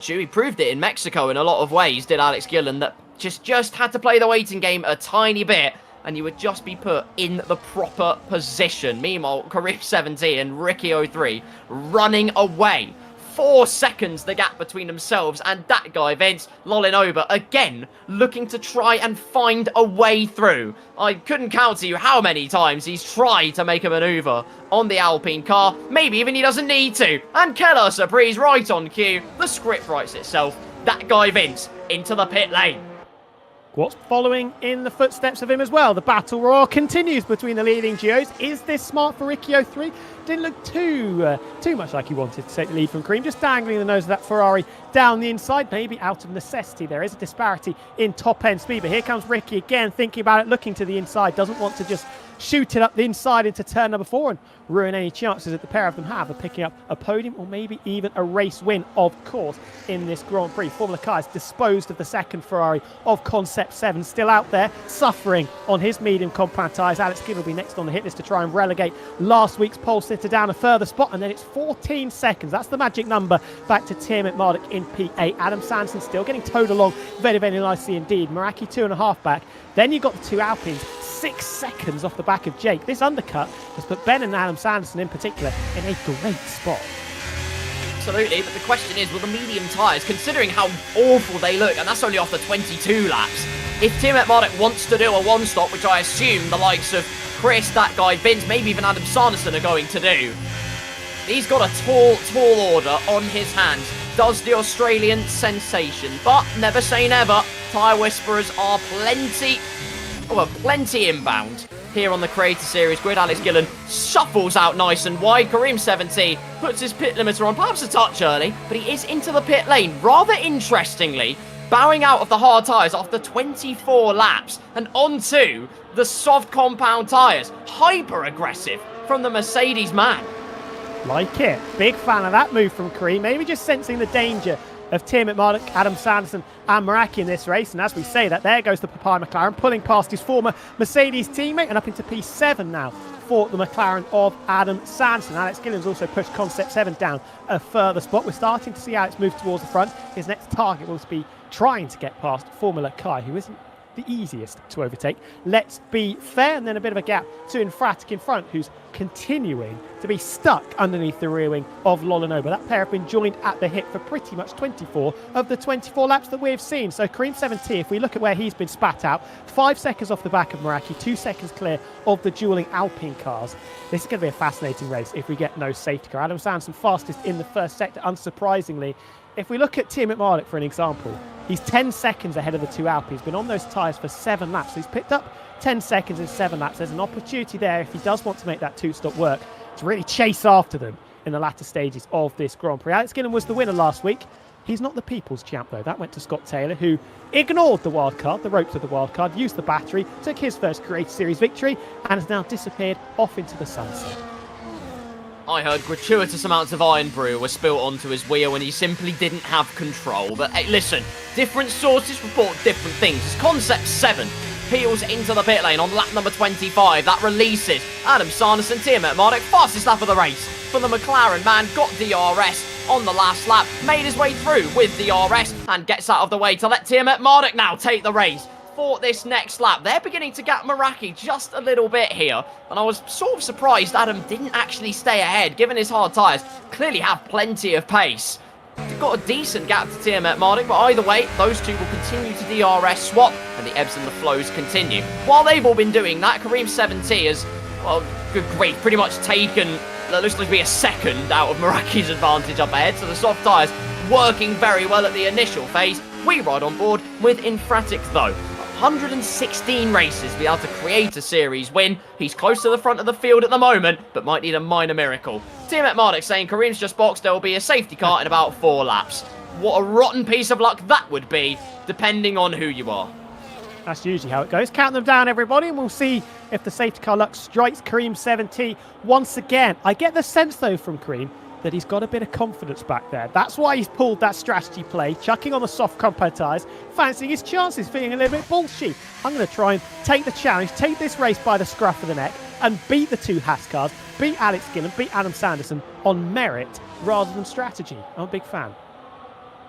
He proved it in Mexico in a lot of ways, did Alex Gillen, that just had to play the waiting game a tiny bit, and you would just be put in the proper position. Meanwhile, Kareem 70 and Ricky 03 running away. 4 seconds the gap between themselves and that guy, Vince Lolinoba, again looking to try and find a way through. I couldn't count to you how many times he's tried to make a maneuver on the Alpine car. Maybe even he doesn't need to. And Keller Surprise right on cue. The script writes itself. That guy, Vince, into the pit lane. What's following in the footsteps of him as well? The battle royal continues between the leading duos. Is this smart for Ricky 03? Didn't look too much like he wanted to take the lead from Kareem, just dangling the nose of that Ferrari down the inside, maybe out of necessity. There is a disparity in top-end speed, but here comes Ricky again, thinking about it, looking to the inside, doesn't want to just shoot it up the inside into turn number 4 and ruin any chances that the pair of them have of picking up a podium or maybe even a race win, of course, in this Grand Prix. Formula Car has disposed of the second Ferrari of Concept 7, still out there, suffering on his medium compound tyres. Alex Gillen will be next on the hit list to try and relegate last week's pole sitter down a further spot, and then it's 14 seconds. That's the magic number back to Tiamat Marduk in P8. Adam Sanderson still getting towed along, very, very nicely indeed. Meraki 2.5 back. Then you've got the two Alpines, 6 seconds off the back of Jake. This undercut has put Ben and Adam Sanderson in particular in a great spot. Absolutely, but the question is, will the medium tyres, considering how awful they look, and that's only after 22 laps, if Tiamat Marduk wants to do a one-stop, which I assume the likes of Chris, that guy, Vince, maybe even Adam Sanderson are going to do, he's got a tall order on his hands. Does the Australian sensation, but never say never. Tyre whisperers are plenty inbound here on the Creator Series grid. Alex Gillen shuffles out nice and wide. Kareem 70 puts his pit limiter on, perhaps a touch early, but he is into the pit lane. Rather interestingly, bowing out of the hard tyres after 24 laps and onto the soft compound tyres. Hyper aggressive from the Mercedes man. Like it. Big fan of that move from Kareem. Maybe just sensing the danger of Tiamat Marduk, Adam Sanderson and Meraki in this race. And as we say that, there goes the Papaya McLaren, pulling past his former Mercedes teammate and up into P7 now for the McLaren of Adam Sanderson. Alex Gillen's also pushed Concept 7 down a further spot. We're starting to see Alex move towards the front. His next target will be trying to get past Formula Kai, who isn't the easiest to overtake. Let's be fair. And then a bit of a gap to Infratic in front, who's continuing to be stuck underneath the rear wing of Lolinoba. That pair have been joined at the hip for pretty much 24 of the 24 laps that we've seen. So Kareem 70, if we look at where he's been spat out, 5 seconds off the back of Meraki, 2 seconds clear of the dueling Alpine cars. This is going to be a fascinating race if we get no safety car. Adam Sanderson fastest in the first sector, unsurprisingly. If we look at Tiamat Marduk for an example, he's 10 seconds ahead of the two Alpines. He's been on those tyres for 7 laps. So he's picked up 10 seconds in 7 laps. There's an opportunity there, if he does want to make that 2-stop work, to really chase after them in the latter stages of this Grand Prix. Alex Gillen was the winner last week. He's not the People's Champ, though. That went to Scott Taylor, who ignored the wildcard, the ropes of the wildcard, used the battery, took his first Creator Series victory, and has now disappeared off into the sunset. I heard gratuitous amounts of iron brew were spilt onto his wheel and he simply didn't have control. But hey, listen, different sources report different things. As Concept 7 peels into the pit lane on lap number 25, that releases Adam Sanderson, Tiamat Marduk, fastest lap of the race for the McLaren man, got DRS on the last lap, made his way through with DRS and gets out of the way to let Tiamat Marduk now take the race for this next lap. They're beginning to gap Meraki just a little bit here, and I was sort of surprised Adam didn't actually stay ahead, given his hard tyres clearly have plenty of pace. They've got a decent gap to Tiamat Marduk, but either way, those two will continue to DRS swap, and the ebbs and the flows continue. While they've all been doing that, Kareem 70 has, well, good grief, pretty much taken, that looks like to be a second out of Meraki's advantage up ahead, so the soft tyres working very well at the initial phase. We ride on board with Infratic, though. 116 races, be able to create a series win. He's close to the front of the field at the moment, but might need a minor miracle. Tiamat Marduk saying Kareem's just boxed, there will be a safety car in about 4 laps. What a rotten piece of luck that would be, depending on who you are. That's usually how it goes. Count them down, everybody, and we'll see if the safety car luck strikes Kareem 70 once again. I get the sense, though, from Kareem that he's got a bit of confidence back there. That's why he's pulled that strategy play, chucking on the soft compound tyres, fancying his chances, feeling a little bit bullshit. I'm going to try and take the challenge, take this race by the scruff of the neck, and beat the two Haas cars, beat Alex Gillen, beat Adam Sanderson on merit rather than strategy. I'm a big fan.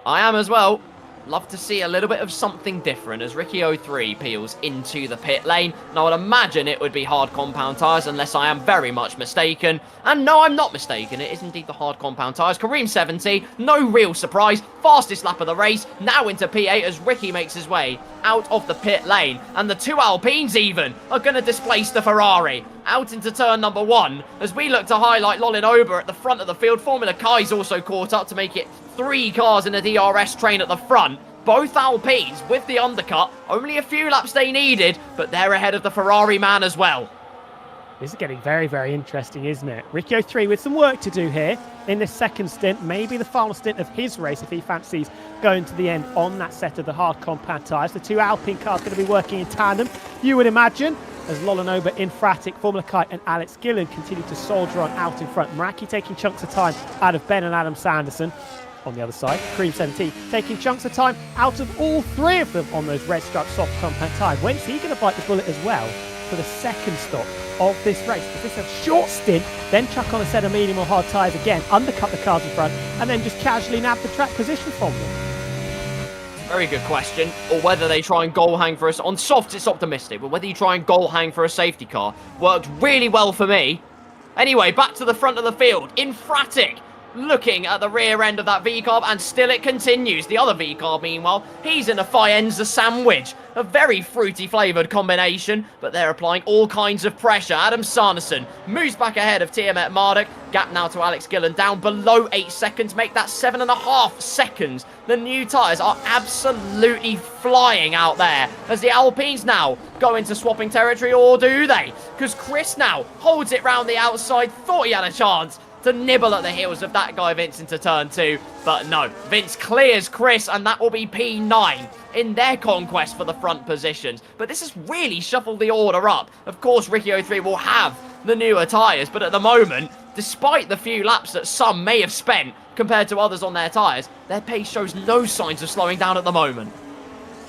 I am as well. Love to see a little bit of something different as Riccio3 peels into the pit lane. And I would imagine it would be hard compound tyres unless I am very much mistaken. And no, I'm not mistaken. It is indeed the hard compound tyres. Kareem70, no real surprise. Fastest lap of the race. Now into P8 as Ricky makes his way out of the pit lane. And the two Alpines even are going to displace the Ferrari. Out into turn number 1 as we look to highlight Lolin Ober at the front of the field. Formula Kai's also caught up to make it 3 cars in a DRS train at the front. Both Alpines with the undercut. Only a few laps they needed, but they're ahead of the Ferrari man as well. This is getting very, very interesting, isn't it? Riccio3 with some work to do here in this second stint, maybe the final stint of his race if he fancies going to the end on that set of the hard compound tyres. The two Alpine cars going to be working in tandem, you would imagine, as Lolin Ober, Infratic, Formula Kite and Alex Gillen continue to soldier on out in front. Meraki taking chunks of time out of Ben and Adam Sanderson. On the other side, Kareem70 taking chunks of time out of all 3 of them on those red striped soft compound tyres. When's he going to bite the bullet as well for the second stop of this race? Is this a short stint, then chuck on a set of medium or hard tyres again, undercut the cars in front, and then just casually nab the track position from them? Very good question. Or whether they try and goal hang for us. On softs, it's optimistic, but whether you try and goal hang for a safety car worked really well for me. Anyway, back to the front of the field. Infratic looking at the rear end of that V-carb, and still it continues. The other V-carb, meanwhile, he's in a Faenza sandwich. A very fruity flavoured combination, but they're applying all kinds of pressure. Adam Sanderson moves back ahead of Tiamat Marduk. Gap now to Alex Gillen, down below 8 seconds. Make that 7.5 seconds. The new tyres are absolutely flying out there as the Alpines now go into swapping territory, or do they? Because Chris now holds it round the outside. Thought he had a chance to nibble at the heels of that guy Vince into turn 2, but no, Vince clears Chris, and that will be P9 in their conquest for the front positions. But this has really shuffled the order up. Of course, Riccio3 will have the newer tyres, but at the moment, despite the few laps that some may have spent compared to others on their tyres, their pace shows no signs of slowing down at the moment.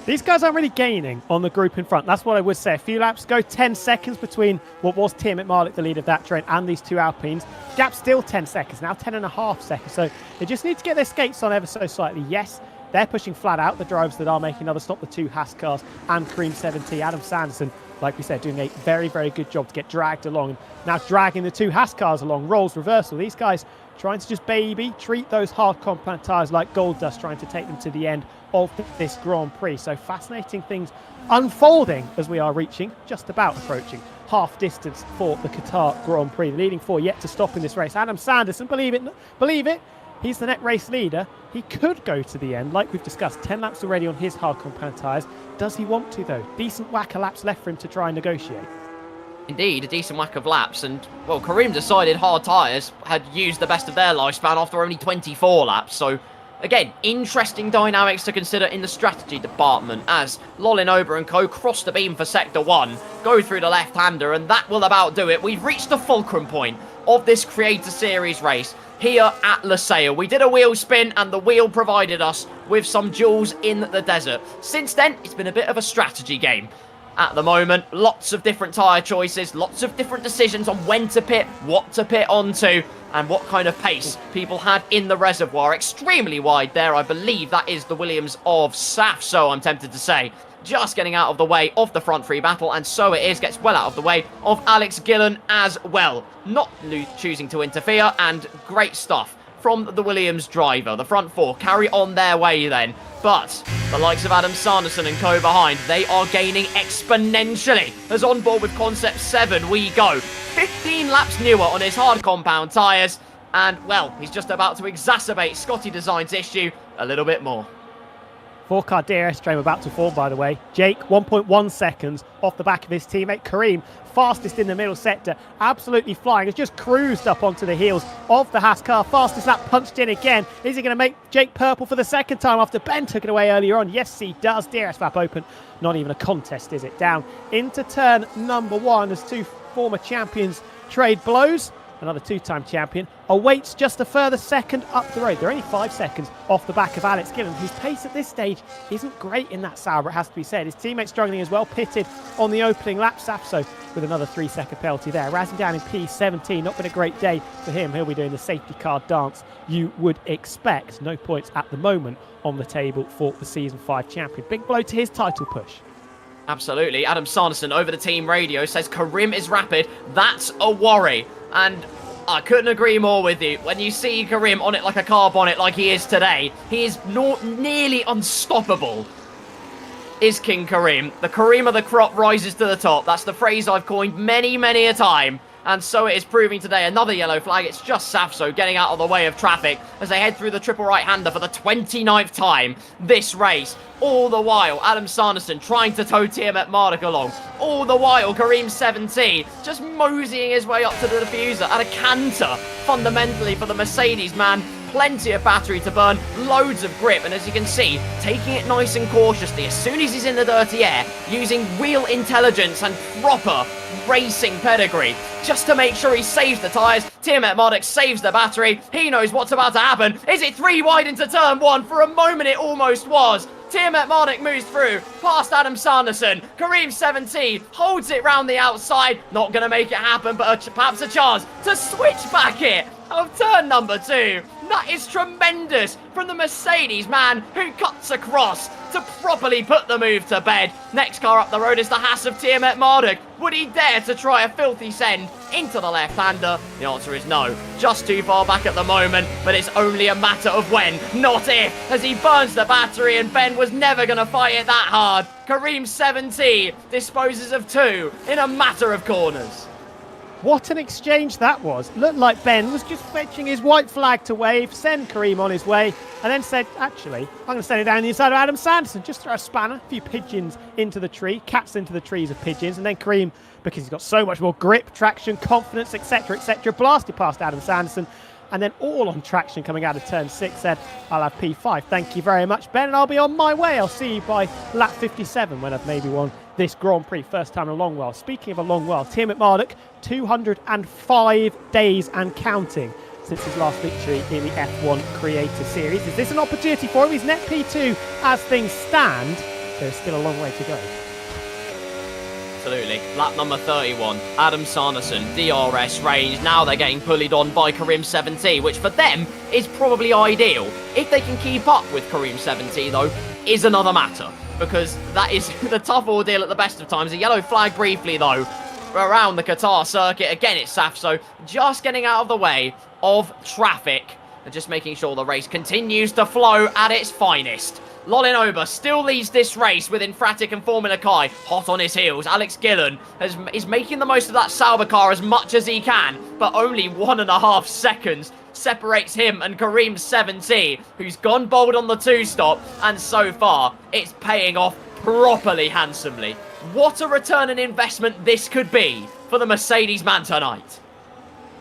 These guys aren't really gaining on the group in front. That's what I would say. A few laps go, 10 seconds between what was Tiamat Marduk, the lead of that train, and these two Alpines. Gap still 10 seconds, now 10.5 seconds. So they just need to get their skates on ever so slightly. Yes, they're pushing flat out, the drivers that are making another stop, the two Haas cars and Kareem70. Adam Sanderson, like we said, doing a very, very good job to get dragged along. And now dragging the two Haas cars along, roles reversal. These guys trying to just treat those hard compound tyres like gold dust, trying to take them to the end of this Grand Prix. So fascinating things unfolding as we are approaching half distance for the Qatar Grand Prix. The leading 4 yet to stop in this race. Adam Sanderson, believe it, he's the net race leader. He could go to the end, like we've discussed. 10 laps already on his hard compound tyres. Does he want to, though? Decent whack of laps left for him to try and negotiate. Indeed, a decent whack of laps, and, well, Kareem decided hard tyres had used the best of their lifespan after only 24 laps, so again, interesting dynamics to consider in the strategy department as Lolin Ober and co cross the beam for Sector 1, go through the left-hander, and that will about do it. We've reached the fulcrum point of this Creator Series race here at Losail. We did a wheel spin, and the wheel provided us with some jewels in the desert. Since then, it's been a bit of a strategy game. At the moment, lots of different tyre choices, lots of different decisions on when to pit, what to pit onto, and what kind of pace people had in the reservoir. Extremely wide there. I believe that is the Williams of Saf, so I'm tempted to say. Just getting out of the way of the front three battle, and so it is. Gets well out of the way of Alex Gillen as well. Not choosing to interfere, and great stuff from the Williams driver. The front 4 carry on their way then. But the likes of Adam Sanderson and co behind, they are gaining exponentially. As on board with Concept 7 we go. 15 laps newer on his hard compound tyres. And, well, he's just about to exacerbate Scotty Design's issue a little bit more. 4-car DRS train about to form, by the way. Jake, 1.1 seconds off the back of his teammate. Kareem, fastest in the middle sector, absolutely flying. Has just cruised up onto the heels of the Haas car. Fastest lap punched in again. Is he going to make Jake purple for the second time after Ben took it away earlier on? Yes, he does. DRS lap open. Not even a contest, is it? Down into turn number 1 as two former champions trade blows. another two-time champion, awaits just a further second up the road. They're only 5 seconds off the back of Alex Gillen, whose pace at this stage isn't great in that Sauber, it has to be said. His teammates struggling as well, pitted on the opening lap. Safso with another 3-second penalty there. Razing down in P17, not been a great day for him. He'll be doing the safety car dance you would expect. No points at the moment on the table for the Season 5 champion. Big blow to his title push. Absolutely. Adam Sanderson over the team radio says Karim is rapid. That's a worry. And I couldn't agree more with you. When you see Karim on it like a car bonnet like he is today, he is nearly unstoppable. Is King Karim. The Karim of the crop rises to the top. That's the phrase I've coined many, many a time. And so it is proving today. Another yellow flag. It's just Safso getting out of the way of traffic as they head through the triple right-hander for the 29th time this race. All the while, Adam Sanderson trying to tow Tiamat Marduk along. All the while, Karim 17 just moseying his way up to the diffuser at a canter, fundamentally, for the Mercedes, man. Plenty of battery to burn, loads of grip, and as you can see, taking it nice and cautiously as soon as he's in the dirty air, using real intelligence and proper racing pedigree just to make sure he saves the tyres. Tiamat Marduk saves the battery. He knows what's about to happen. Is it 3 wide into turn 1? For a moment it almost was. Tiamat Marduk moves through, past Adam Sanderson. Karim 17 holds it round the outside. Not going to make it happen, but perhaps a chance to switch back it of turn number 2. That is tremendous from the Mercedes man who cuts across to properly put the move to bed. Next car up the road is the Haas of Tiamat Marduk. Would he dare to try a filthy send into the left-hander? The answer is no. Just too far back at the moment, but it's only a matter of when, not if, as he burns the battery, and Ben was never going to fight it that hard. Karim 17 disposes of 2 in a matter of corners. What an exchange that was. Looked like Ben was just fetching his white flag to wave, send Karim on his way, and then said, actually, I'm going to send it down the inside of Adam Sanderson. Just throw a spanner, a few pigeons into the tree, cats into the trees of pigeons, and then Karim, because he's got so much more grip, traction, confidence, etc., blasted past Adam Sanderson, and then all on traction coming out of turn 6, said, I'll have P5. Thank you very much, Ben, and I'll be on my way. I'll see you by lap 57 when I've maybe won this Grand Prix, first time in a long while. Speaking of a long while, Tiamat Marduk, 205 days and counting since his last victory in the F1 Creator Series. Is this an opportunity for him? He's net P2 as things stand. There's still a long way to go. Absolutely. Lap number 31. Adam Sanderson, DRS range. Now they're getting bullied on by Karim 17, which for them is probably ideal. If they can keep up with Karim 17, though, is another matter, because that is the tough ordeal at the best of times. A yellow flag briefly, though, around the Qatar circuit. Again, it's Safso just getting out of the way of traffic and just making sure the race continues to flow at its finest. Lolin Ober still leads this race with Infratic and Formula Kai hot on his heels. Alex Gillen is making the most of that Sauber car as much as he can, but only 1.5 seconds separates him and Karim 17, who's gone bold on the 2-stop, and so far it's paying off properly handsomely. What a return on investment this could be for the Mercedes man tonight.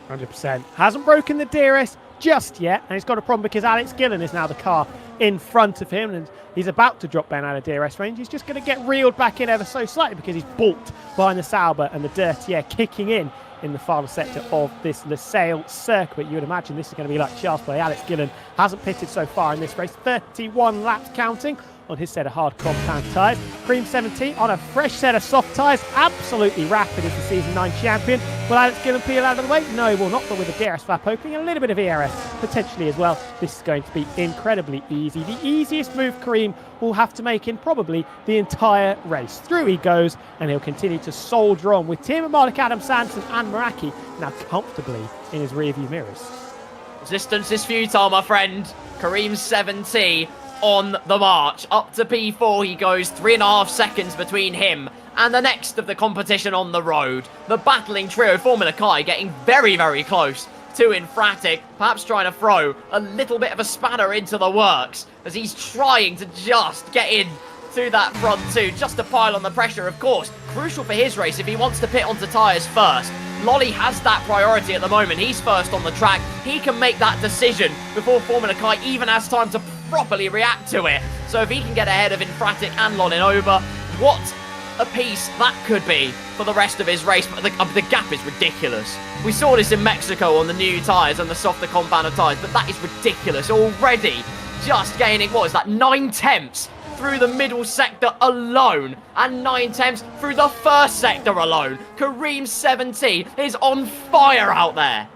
100%. Hasn't broken the DRS just yet, and he's got a problem because Alex Gillen is now the car in front of him, and he's about to drop Ben out of DRS range. He's just going to get reeled back in ever so slightly because he's balked behind the Sauber and the dirty air kicking in the final sector of this Losail circuit. You would imagine this is going to be like child's play. Alex Gillen hasn't pitted so far in this race. 31 laps counting on his set of hard compound tyres. Karim 17 on a fresh set of soft tyres. Absolutely rapid as the Season 9 champion. Will Alex Gillen peel out of the way? No, he will not, but with the DRS flap opening and a little bit of ERS potentially as well, this is going to be incredibly easy. The easiest move Karim will have to make in probably the entire race. Through he goes, and he'll continue to soldier on with Tiamat Marduk, Adam Sanderson and Meraki now comfortably in his rearview mirrors. Resistance is futile, my friend. Karim 17 on the march. Up to P4 he goes, 3.5 seconds between him and the next of the competition on the road. The battling trio, Formula Kai, getting very, very close to Infratic, perhaps trying to throw a little bit of a spanner into the works as he's trying to just get in through that front 2, just to pile on the pressure, of course. Crucial for his race if he wants to pit onto tyres first. Lolly has that priority at the moment. He's first on the track. He can make that decision before Formula Kai even has time to properly react to it. So if he can get ahead of Infratic and Lolin Ober, what apiece that could be for the rest of his race, but the gap is ridiculous. We saw this in Mexico on the new tyres and the softer compound tyres, but that is ridiculous. Already just gaining, what is that, 9 tenths through the middle sector alone, and 9 tenths through the first sector alone. Kareem 17 is on fire out there.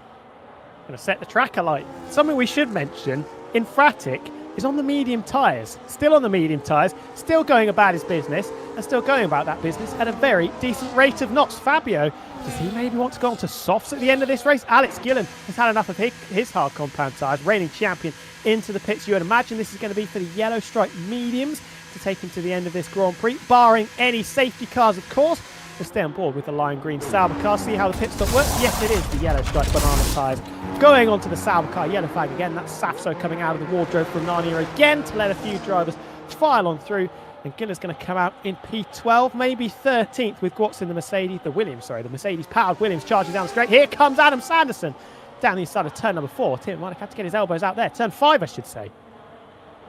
Going to set the track alight. Something we should mention, Infratic is on the medium tyres, still on the medium tyres, still going about his business, and still going about that business at a very decent rate of knots. Fabio, does he maybe want to go on to softs at the end of this race? Alex Gillen has had enough of his hard compound tyres, reigning champion into the pits. You would imagine this is going to be for the yellow stripe mediums to take him to the end of this Grand Prix, barring any safety cars, of course. We'll stay on board with the lime green Sauber car, see how the pit stop works. Yes, it is the yellow striped banana tyres going onto the Sauber car. Yellow flag again. That's Safso coming out of the wardrobe from Narnia again to let a few drivers file on through. And Giller's going to come out in P12, maybe 13th with Gwatz in the Mercedes-powered Williams charging down straight. Here comes Adam Sanderson down the inside of turn number 4. Tim might have had to get his elbows out there. Turn 5, I should say.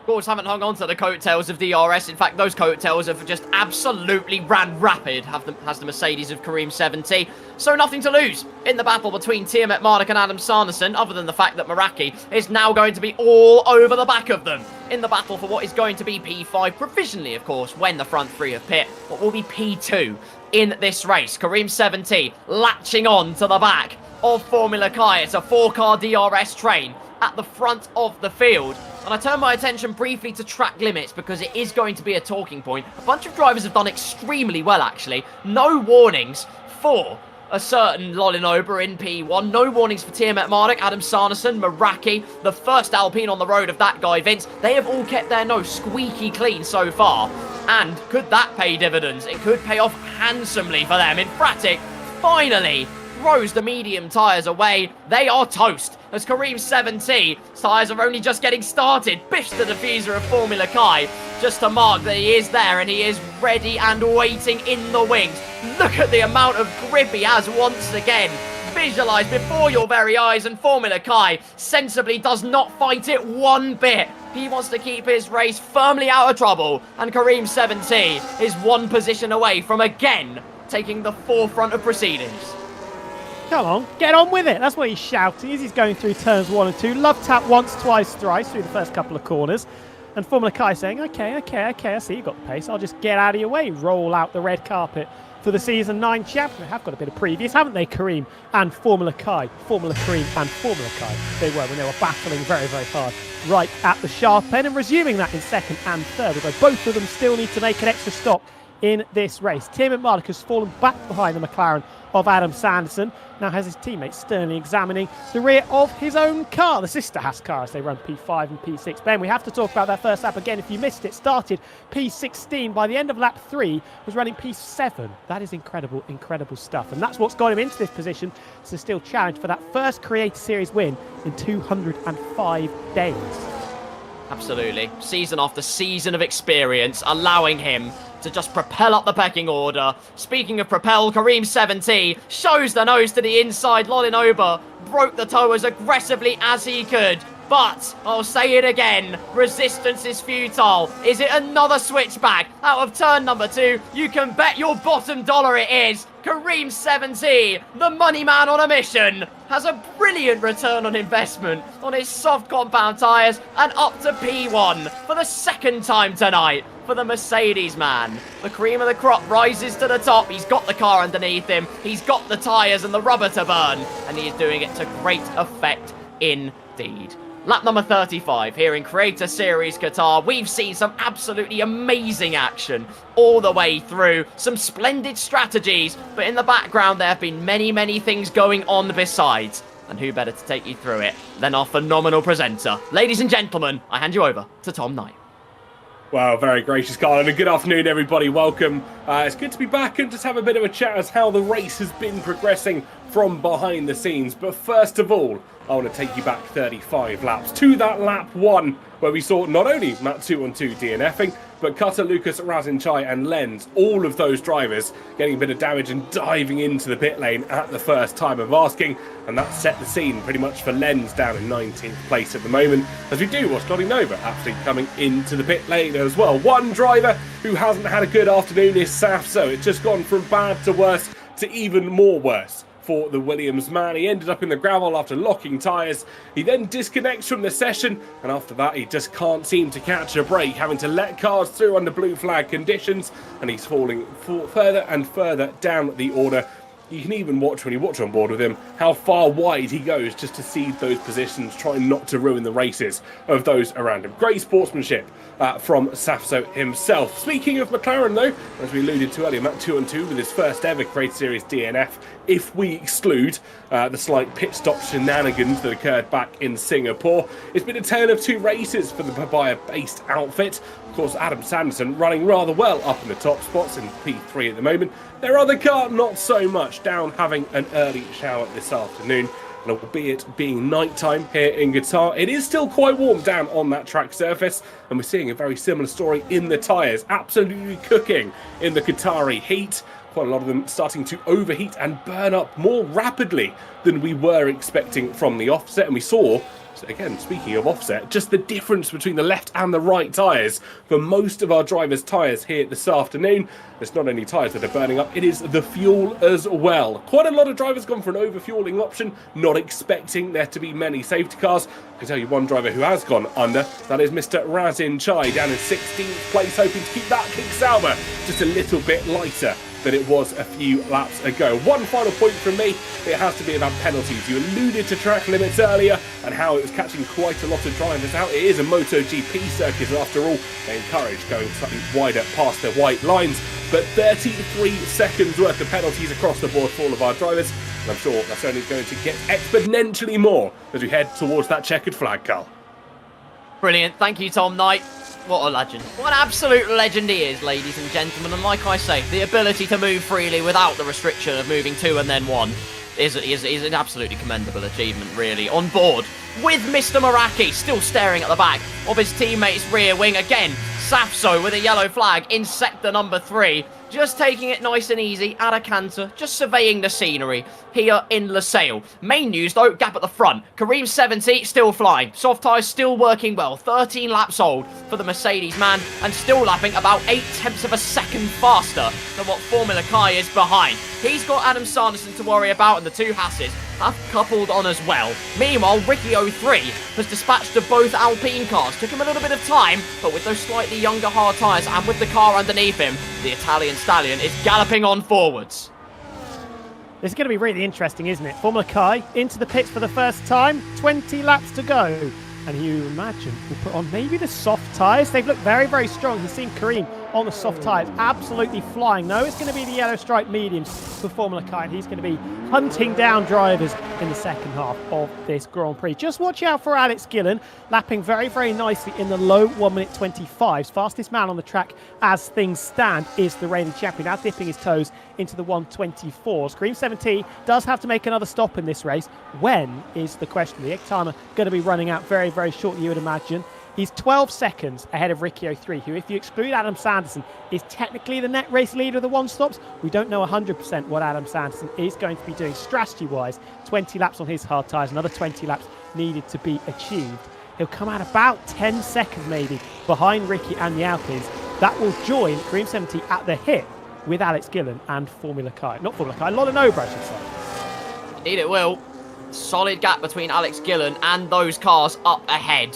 Course haven't hung on to the coattails of DRS. In fact, those coattails have just absolutely ran rapid, has the Mercedes of Kareem 17. So nothing to lose in the battle between Tiamat Marduk and Adam Sanderson, other than the fact that Meraki is now going to be all over the back of them in the battle for what is going to be P5, provisionally, of course, when the front three have pit, what will be P2 in this race. Kareem 17 latching on to the back of Formula Kai. It's a 4-car DRS train at the front of the field. And I turn my attention briefly to track limits because it is going to be a talking point. A bunch of drivers have done extremely well, actually. No warnings for a certain Lolin Ober in P1. No warnings for Tiamat Marduk, Adam Sanderson, Meraki, the first Alpine on the road of that guy, Vince. They have all kept their nose squeaky clean so far. And could that pay dividends? It could pay off handsomely for them. Infratic finally throws the medium tyres away. They are toast as Kareem 17 tyres are only just getting started. Bish the diffuser of Formula Kai just to mark that he is there and he is ready and waiting in the wings. Look at the amount of grip he has once again. Visualised before your very eyes, and Formula Kai sensibly does not fight it one bit. He wants to keep his race firmly out of trouble, and Kareem 17 is one position away from again taking the forefront of proceedings. Come on, get on with it. That's what he's shouting as he's going through turns 1 and 2. Love tap once, twice, thrice through the first couple of corners. And Formula Kai saying, okay, I see you've got the pace. I'll just get out of your way. Roll out the red carpet for the Season 9 champ. They have got a bit of previous, haven't they, Kareem and Formula Kai? Formula Kareem and Formula Kai. They were when they were battling very, very hard right at the sharp end, and resuming that in second and third, although both of them still need to make an extra stop in this race. Tiamat Marduk has fallen back behind the McLaren of Adam Sanderson. Now has his teammates sternly examining the rear of his own car, the sister Haas car, as they run P5 and P6. Ben, we have to talk about that first lap again. If you missed it, started P16. By the end of lap 3, was running P7. That is incredible, incredible stuff. And that's what's got him into this position to still challenge for that first Creator Series win in 205 days. Absolutely. Season after season of experience, allowing him to just propel up the pecking order. Speaking of propel, Kareem 17 shows the nose to the inside. Lolin Ober broke the toe as aggressively as he could. But, I'll say it again, resistance is futile. Is it another switchback out of turn number 2? You can bet your bottom dollar it is. Kareem 17, the money man on a mission, has a brilliant return on investment on his soft compound tyres and up to P1 for the second time tonight for the Mercedes man. The cream of the crop rises to the top. He's got the car underneath him. He's got the tyres and the rubber to burn. And he is doing it to great effect indeed. Lap number 35 here in Creator Series Qatar. We've seen some absolutely amazing action all the way through. Some splendid strategies, but in the background there have been many, many things going on besides. And who better to take you through it than our phenomenal presenter. Ladies and gentlemen, I hand you over to Tom Knight. Wow, very gracious, Colin, and good afternoon, everybody. Welcome. It's good to be back and just have a bit of a chat as how the race has been progressing from behind the scenes. But first of all, I want to take you back 35 laps to that lap 1, where we saw not only Matt 2-on-2 DNFing, but Cutter, Lucas, Razinchai and Lenz, all of those drivers getting a bit of damage and diving into the pit lane at the first time of asking, and that set the scene pretty much for Lenz down in 19th place at the moment, as we do watch Scotty Nova actually coming into the pit lane as well. One driver who hasn't had a good afternoon is Safso. It's just gone from bad to worse to even more worse for the Williams man. He ended up in the gravel after locking tyres. He then disconnects from the session, and after that he just can't seem to catch a break, having to let cars through under blue flag conditions, and he's falling further and further down the order. You can even watch, when you watch on board with him, how far wide he goes just to cede those positions, trying not to ruin the races of those around him. Great sportsmanship from Safso himself. Speaking of McLaren though, as we alluded to earlier, Matt 2-on-2 with his first ever Creator Series DNF, if we exclude the slight pit stop shenanigans that occurred back in Singapore. It's been a tale of two races for the Papaya-based outfit. Of course, Adam Sanderson running rather well up in the top spots in P3 at the moment. Their other car, not so much, down having an early shower this afternoon. And albeit being nighttime here in Qatar, it is still quite warm down on that track surface, and we're seeing a very similar story in the tyres, absolutely cooking in the Qatari heat. Quite a lot of them starting to overheat and burn up more rapidly than we were expecting from the offset, and we saw, again, speaking of offset, just the difference between the left and the right tyres for most of our drivers' tyres here this afternoon. It's not only tyres that are burning up, it is the fuel as well. Quite a lot of drivers gone for an overfueling option, not expecting there to be many safety cars. I can tell you one driver who has gone under, that is Mr. Razinchai, down in 16th place, hoping to keep that kick Sauber just a little bit lighter than it was a few laps ago. One final point from me, it has to be about penalties. You alluded to track limits earlier and how it was catching quite a lot of drivers out. It is a MotoGP circuit after all. They encourage going slightly wider past the white lines, but 33 seconds worth of penalties across the board for all of our drivers, and I'm sure that's only going to get exponentially more as we head towards that checkered flag, Carl. Brilliant. Thank you, Tom Knight. What a legend. What an absolute legend he is, ladies and gentlemen. And like I say, the ability to move freely without the restriction of moving 2 and then 1 is an absolutely commendable achievement, really. On board with Mr. Meraki, still staring at the back of his teammate's rear wing. Again, Safso with a yellow flag in sector number 3. Just taking it nice and easy at a canter, just surveying the scenery here in Losail. Main news though, gap at the front. Kareem 70 still flying. Soft tyres still working well. 13 laps old for the Mercedes man, and still lapping about 8/10 of a second faster than what Formula Kai is behind. He's got Adam Sanderson to worry about, and the two Hasses have coupled on as well. Meanwhile, Ricky 03 has dispatched to both Alpine cars. Took him a little bit of time, but with those slightly younger hard tyres and with the car underneath him, the Italian stallion is galloping on forwards. This is going to be really interesting, isn't it? Formula Kai into the pits for the first time, 20 laps to go. And you imagine we'll put on maybe the soft tyres. They've looked very, very strong. You've seen Kareem on the soft tyres, absolutely flying. No, it's going to be the yellow stripe mediums for Formula Kai, and he's going to be hunting down drivers in the second half of this Grand Prix. Just watch out for Alex Gillen, lapping very, very nicely in the low 1:25s. Fastest man on the track as things stand is the reigning champion, now dipping his toes into the 1:24s. Kareem 70 does have to make another stop in this race. When is the question? The egg timer going to be running out very, very shortly, you would imagine. He's 12 seconds ahead of Ricky 03, who, if you exclude Adam Sanderson, is technically the net race leader of the one-stops. We don't know 100% what Adam Sanderson is going to be doing strategy-wise. 20 laps on his hard tyres, another 20 laps needed to be achieved. He'll come out about 10 seconds maybe behind Ricky and the Alpines. That will join Kareem 70 at the hit with Alex Gillen and Formula Kai. Not Formula Kai, Lola Nova, I should say. Indeed it will. Solid gap between Alex Gillen and those cars up ahead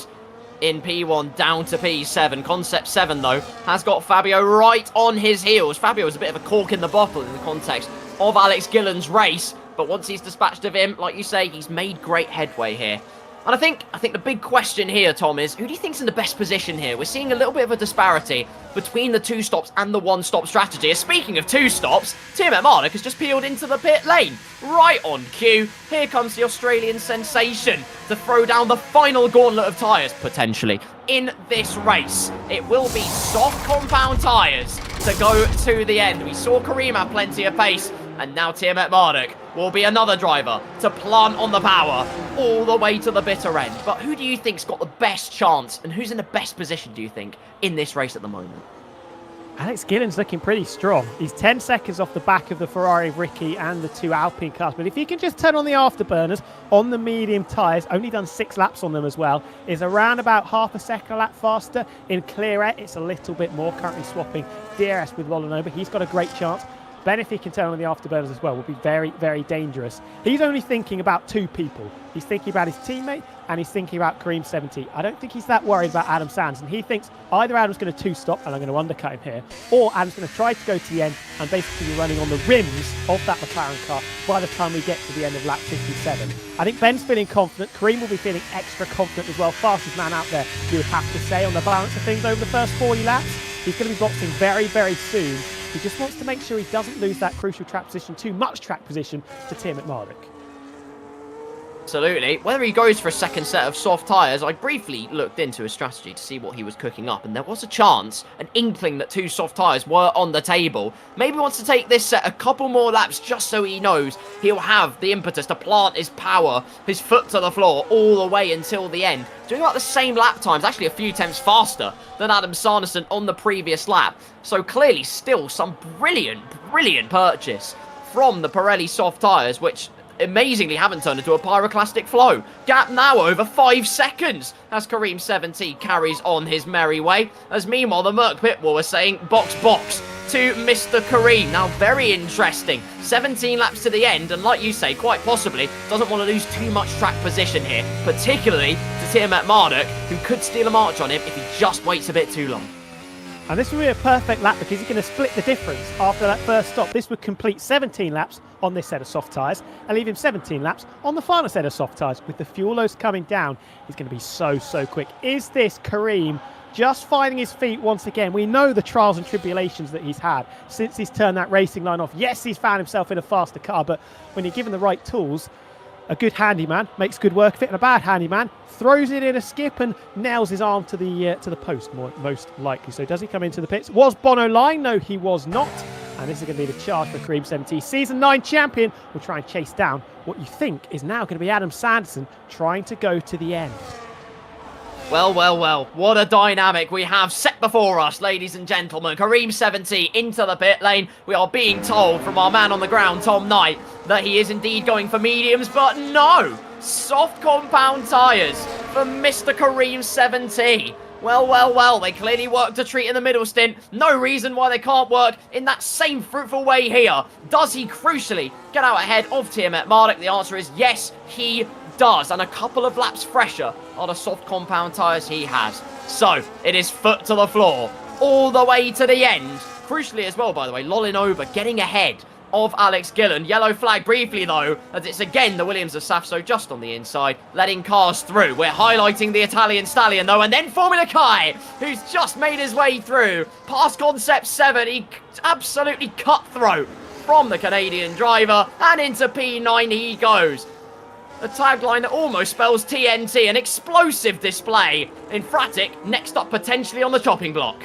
in P1 down to P7. Concept 7, though, has got Fabio right on his heels. Fabio is a bit of a cork in the bottle in the context of Alex Gillen's race, but once he's dispatched of him, like you say, he's made great headway here. And I think the big question here, Tom, is who do you think's in the best position here? We're seeing a little bit of a disparity between the two stops and the one-stop strategy. Speaking of two stops, Tim Emmerich has just peeled into the pit lane. Right on cue, here comes the Australian sensation to throw down the final gauntlet of tyres, potentially, in this race. It will be soft compound tyres to go to the end. We saw Kareem have plenty of pace, And now Tiamat Marduk will be another driver to plant on the power all the way to the bitter end. But who do you think's got the best chance and who's in the best position, do you think, in this race at the moment? Alex Gillen's looking pretty strong. He's 10 seconds off the back of the Ferrari of Ricky and the 2 Alpine cars. But if he can just turn on the afterburners on the medium tyres, only done 6 laps on them as well, is around about half a second a lap faster. In clear air, it's a little bit more. Currently swapping DRS with Lolinova. He's got a great chance. Ben, if he can turn on the afterburners as well, will be very, very dangerous. He's only thinking about 2 people. He's thinking about his teammate and he's thinking about Kareem 70. I don't think he's that worried about Adam Sanderson. He thinks either Adam's going to 2-stop and I'm going to undercut him here, or Adam's going to try to go to the end and basically be running on the rims of that McLaren car by the time we get to the end of lap 57. I think Ben's feeling confident. Kareem will be feeling extra confident as well. Fastest man out there, you would have to say, on the balance of things over the first 40 laps. He's going to be boxing very, very soon. He just wants to make sure he doesn't lose that crucial track position, too much track position, to Tiamat Marduk. Absolutely. Whether he goes for a second set of soft tyres, I briefly looked into his strategy to see what he was cooking up, and there was a chance, an inkling that 2 soft tyres were on the table. Maybe wants to take this set a couple more laps just so he knows he'll have the impetus to plant his power, his foot to the floor, all the way until the end. Doing about the same lap times, actually a few tenths faster than Adam Sanderson on the previous lap. So clearly still some brilliant, brilliant purchase from the Pirelli soft tyres, which amazingly haven't turned into a pyroclastic flow. Gap now over 5 seconds as Kareem 70 carries on his merry way. As meanwhile, the Merc Pitbull is saying box, box to Mr. Kareem. Now, very interesting. 17 laps to the end, and like you say, quite possibly doesn't want to lose too much track position here, particularly to Tiamat Marduk, who could steal a march on him if he just waits a bit too long. And this would be a perfect lap because he's going to split the difference after that first stop. This would complete 17 laps on this set of soft tyres and leave him 17 laps on the final set of soft tyres. With the fuel loads coming down, he's going to be so, so quick. Is this Kareem just finding his feet once again? We know the trials and tribulations that he's had since he's turned that racing line off. Yes, he's found himself in a faster car, but when you're given the right tools, a good handyman makes good work of it, and a bad handyman throws it in a skip and nails his arm to the post, most likely. So does he come into the pits? Was Bono lying? No, he was not. And this is going to be the charge for Kareem 70. Season 9 champion will try and chase down what you think is now going to be Adam Sanderson trying to go to the end. Well, well, well, what a dynamic we have set before us, ladies and gentlemen. Kareem 70 into the pit lane. We are being told from our man on the ground, Tom Knight, that he is indeed going for mediums, but no! Soft compound tyres for Mr. Kareem 70. Well, well, well, they clearly worked a treat in the middle stint. No reason why they can't work in that same fruitful way here. Does he crucially get out ahead of Tiamat Marduk? The answer is yes, he does, and a couple of laps fresher on the soft compound tyres he has. So, it is foot to the floor, all the way to the end. Crucially as well, by the way, Lolinova getting ahead of Alex Gillen. Yellow flag briefly, though, as it's again the Williams of Safso just on the inside, letting cars through. We're highlighting the Italian stallion, though, and then Formula Kai, who's just made his way through past Concept 7. He absolutely cutthroat from the Canadian driver, and into P9 he goes. A tagline that almost spells TNT, an explosive display. Infratic next up potentially on the chopping block.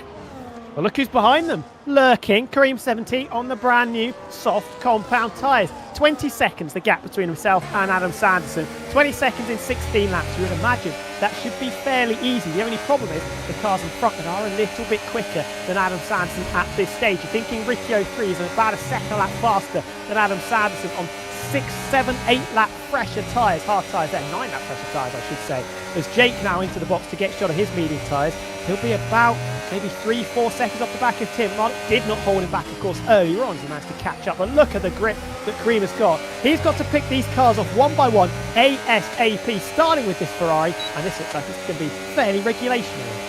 Well, look who's behind them. Lurking, Kareem 70 on the brand new soft compound tyres. 20 seconds the gap between himself and Adam Sanderson. 20 seconds in 16 laps. You would imagine that should be fairly easy. The only problem is the cars in front that are a little bit quicker than Adam Sanderson at this stage. You're thinking Ricky 03 is about a second lap faster than Adam Sanderson on 6, 7, 8 lap fresher tyres. Hard tyres there, 9 lap fresher tyres I should say. As Jake now into the box to get shot of his medium tyres. He'll be about maybe 3-4 seconds off the back of Tim. Marduk did not hold him back, of course, earlier on. He managed to catch up. But look at the grip that Kareem has got. He's got to pick these cars off one by one, ASAP, starting with this Ferrari. And this looks like it's going to be fairly regulationary.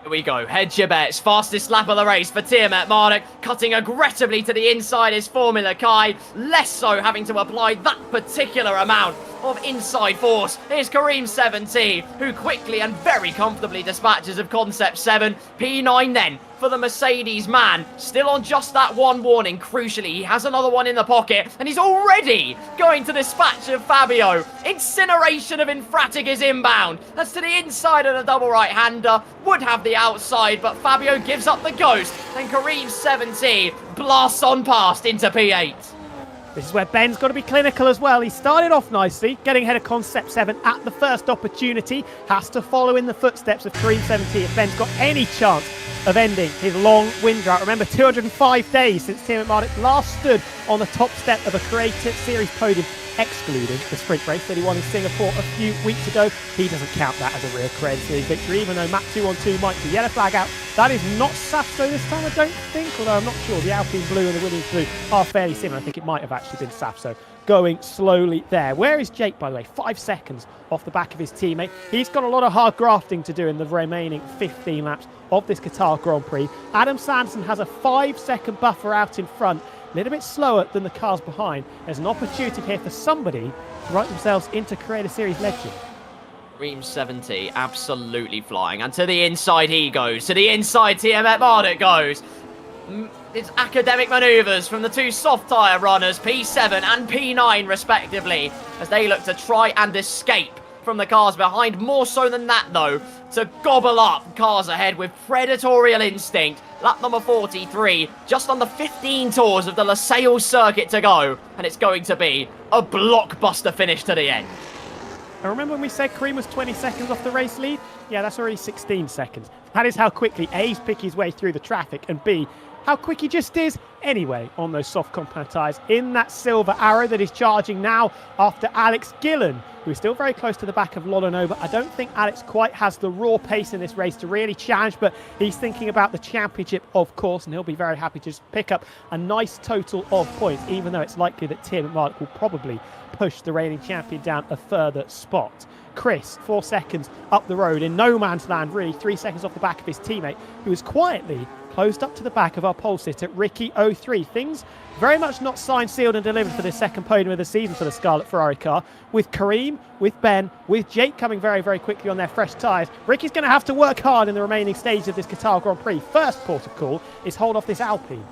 Here we go. Hedge your bets. Fastest lap of the race for Tiamat Marduk. Cutting aggressively to the inside is Formula Kai. Less so having to apply that particular amount of inside force. Here's Kareem 70, who quickly and very comfortably dispatches of Concept 7. P9 then for the Mercedes man. Still on just that one warning. Crucially, he has another one in the pocket, and he's already going to dispatch of Fabio. Incineration of Infratic is inbound. That's to the inside of the double right-hander. Would have the outside, but Fabio gives up the ghost, and Kareem 70 blasts on past into P8. This is where Ben's got to be clinical as well. He started off nicely, getting ahead of Concept 7 at the first opportunity. Has to follow in the footsteps of Kareem 17 if Ben's got any chance of ending his long win drought. Remember, 205 days since Tim McMurdoch last stood on the top step of a Creator Series podium, excluding the sprint race that he won in Singapore a few weeks ago. He doesn't count that as a real Creator Series victory, even though Matt 212 might be yellow flag out. That is not Safso this time, I don't think, although I'm not sure. The Alpine Blue and the Williams Blue are fairly similar. I think it might have actually been Safso going slowly there. Where is Jake, by the way? 5 seconds off the back of his teammate. He's got a lot of hard grafting to do in the remaining 15 laps of this Qatar Grand Prix. Adam Sanderson has a 5-second buffer out in front, a little bit slower than the cars behind. There's an opportunity here for somebody to write themselves into Creator Series legend. Kareem 70 absolutely flying, and to the inside he goes. To the inside Tim McMurdoch goes. It's academic manoeuvres from the two soft tyre runners, P7 and P9 respectively, as they look to try and escape from the cars behind. More so than that though, to gobble up cars ahead with predatorial instinct. Lap number 43, just under 15 tours of the Losail circuit to go, and it's going to be a blockbuster finish to the end. And remember when we said Kareem was 20 seconds off the race lead? Yeah, that's already 16 seconds. That is how quickly A's pick his way through the traffic, and B, how quick he just is anyway on those soft compound tyres in that Silver Arrow that is charging now after Alex Gillen, who is still very close to the back of Lolo Nova. I don't think Alex quite has the raw pace in this race to really challenge, but he's thinking about the championship, of course, and he'll be very happy to just pick up a nice total of points, even though it's likely that Tim McMurdoch will probably push the reigning champion down a further spot. Chris, 4 seconds up the road in no man's land, really, 3 seconds off the back of his teammate, who is quietly closed up to the back of our pole sitter, Ricky 03. Things very much not signed, sealed and delivered for this second podium of the season for the Scarlet Ferrari car. With Kareem, with Ben, with Jake coming very, very quickly on their fresh tyres, Ricky's going to have to work hard in the remaining stages of this Qatar Grand Prix. First port of call is hold off this Alpine.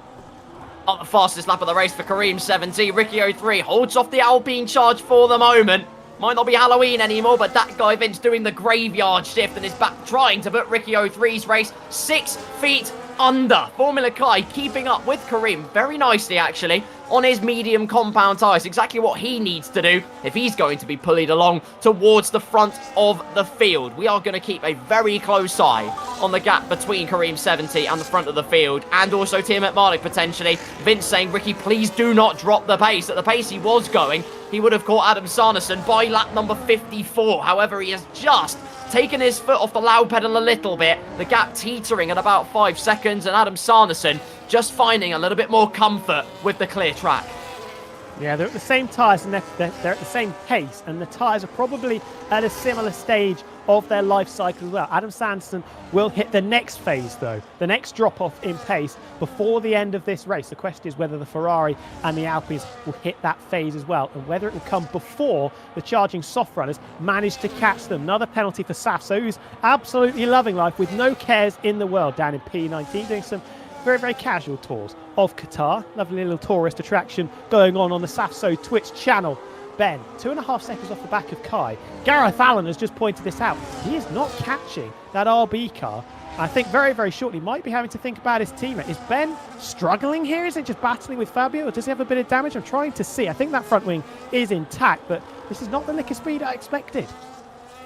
Up the fastest lap of the race for Kareem 70. Ricky 03 holds off the Alpine charge for the moment. Might not be Halloween anymore, but that guy Vince doing the graveyard shift and is back trying to put Ricky 03's race 6 feet under. Formula Kai keeping up with Kareem very nicely actually on his medium compound tyres. Exactly what he needs to do if he's going to be pulled along towards the front of the field. We are going to keep a very close eye on the gap between Kareem 70 and the front of the field, and also Tim McMurdoch potentially. Vince saying, Ricky, please do not drop the pace. At the pace he was going, he would have caught Adam Sanderson by lap number 54. However, he has just taken his foot off the loud pedal a little bit. The gap teetering at about 5 seconds, and Adam Sanderson just finding a little bit more comfort with the clear track. Yeah, they're at the same tyres and they're at the same pace, and the tyres are probably at a similar stage of their life cycle as well. Adam Sanderson will hit the next phase though, the next drop-off in pace before the end of this race. The question is whether the Ferrari and the Alpines will hit that phase as well, and whether it will come before the charging soft runners manage to catch them. Another penalty for Safso, who's absolutely loving life with no cares in the world down in P19, doing some very, very casual tours of Qatar. Lovely little tourist attraction going on the Safso Twitch channel. Ben, 2.5 seconds off the back of Kai. Gareth Allen has just pointed this out. He is not catching that RB car. I think very, very shortly might be having to think about his teammate. Is Ben struggling here? Is it just battling with Fabio, or does he have a bit of damage? I'm trying to see. I think that front wing is intact, but this is not the lick of speed I expected.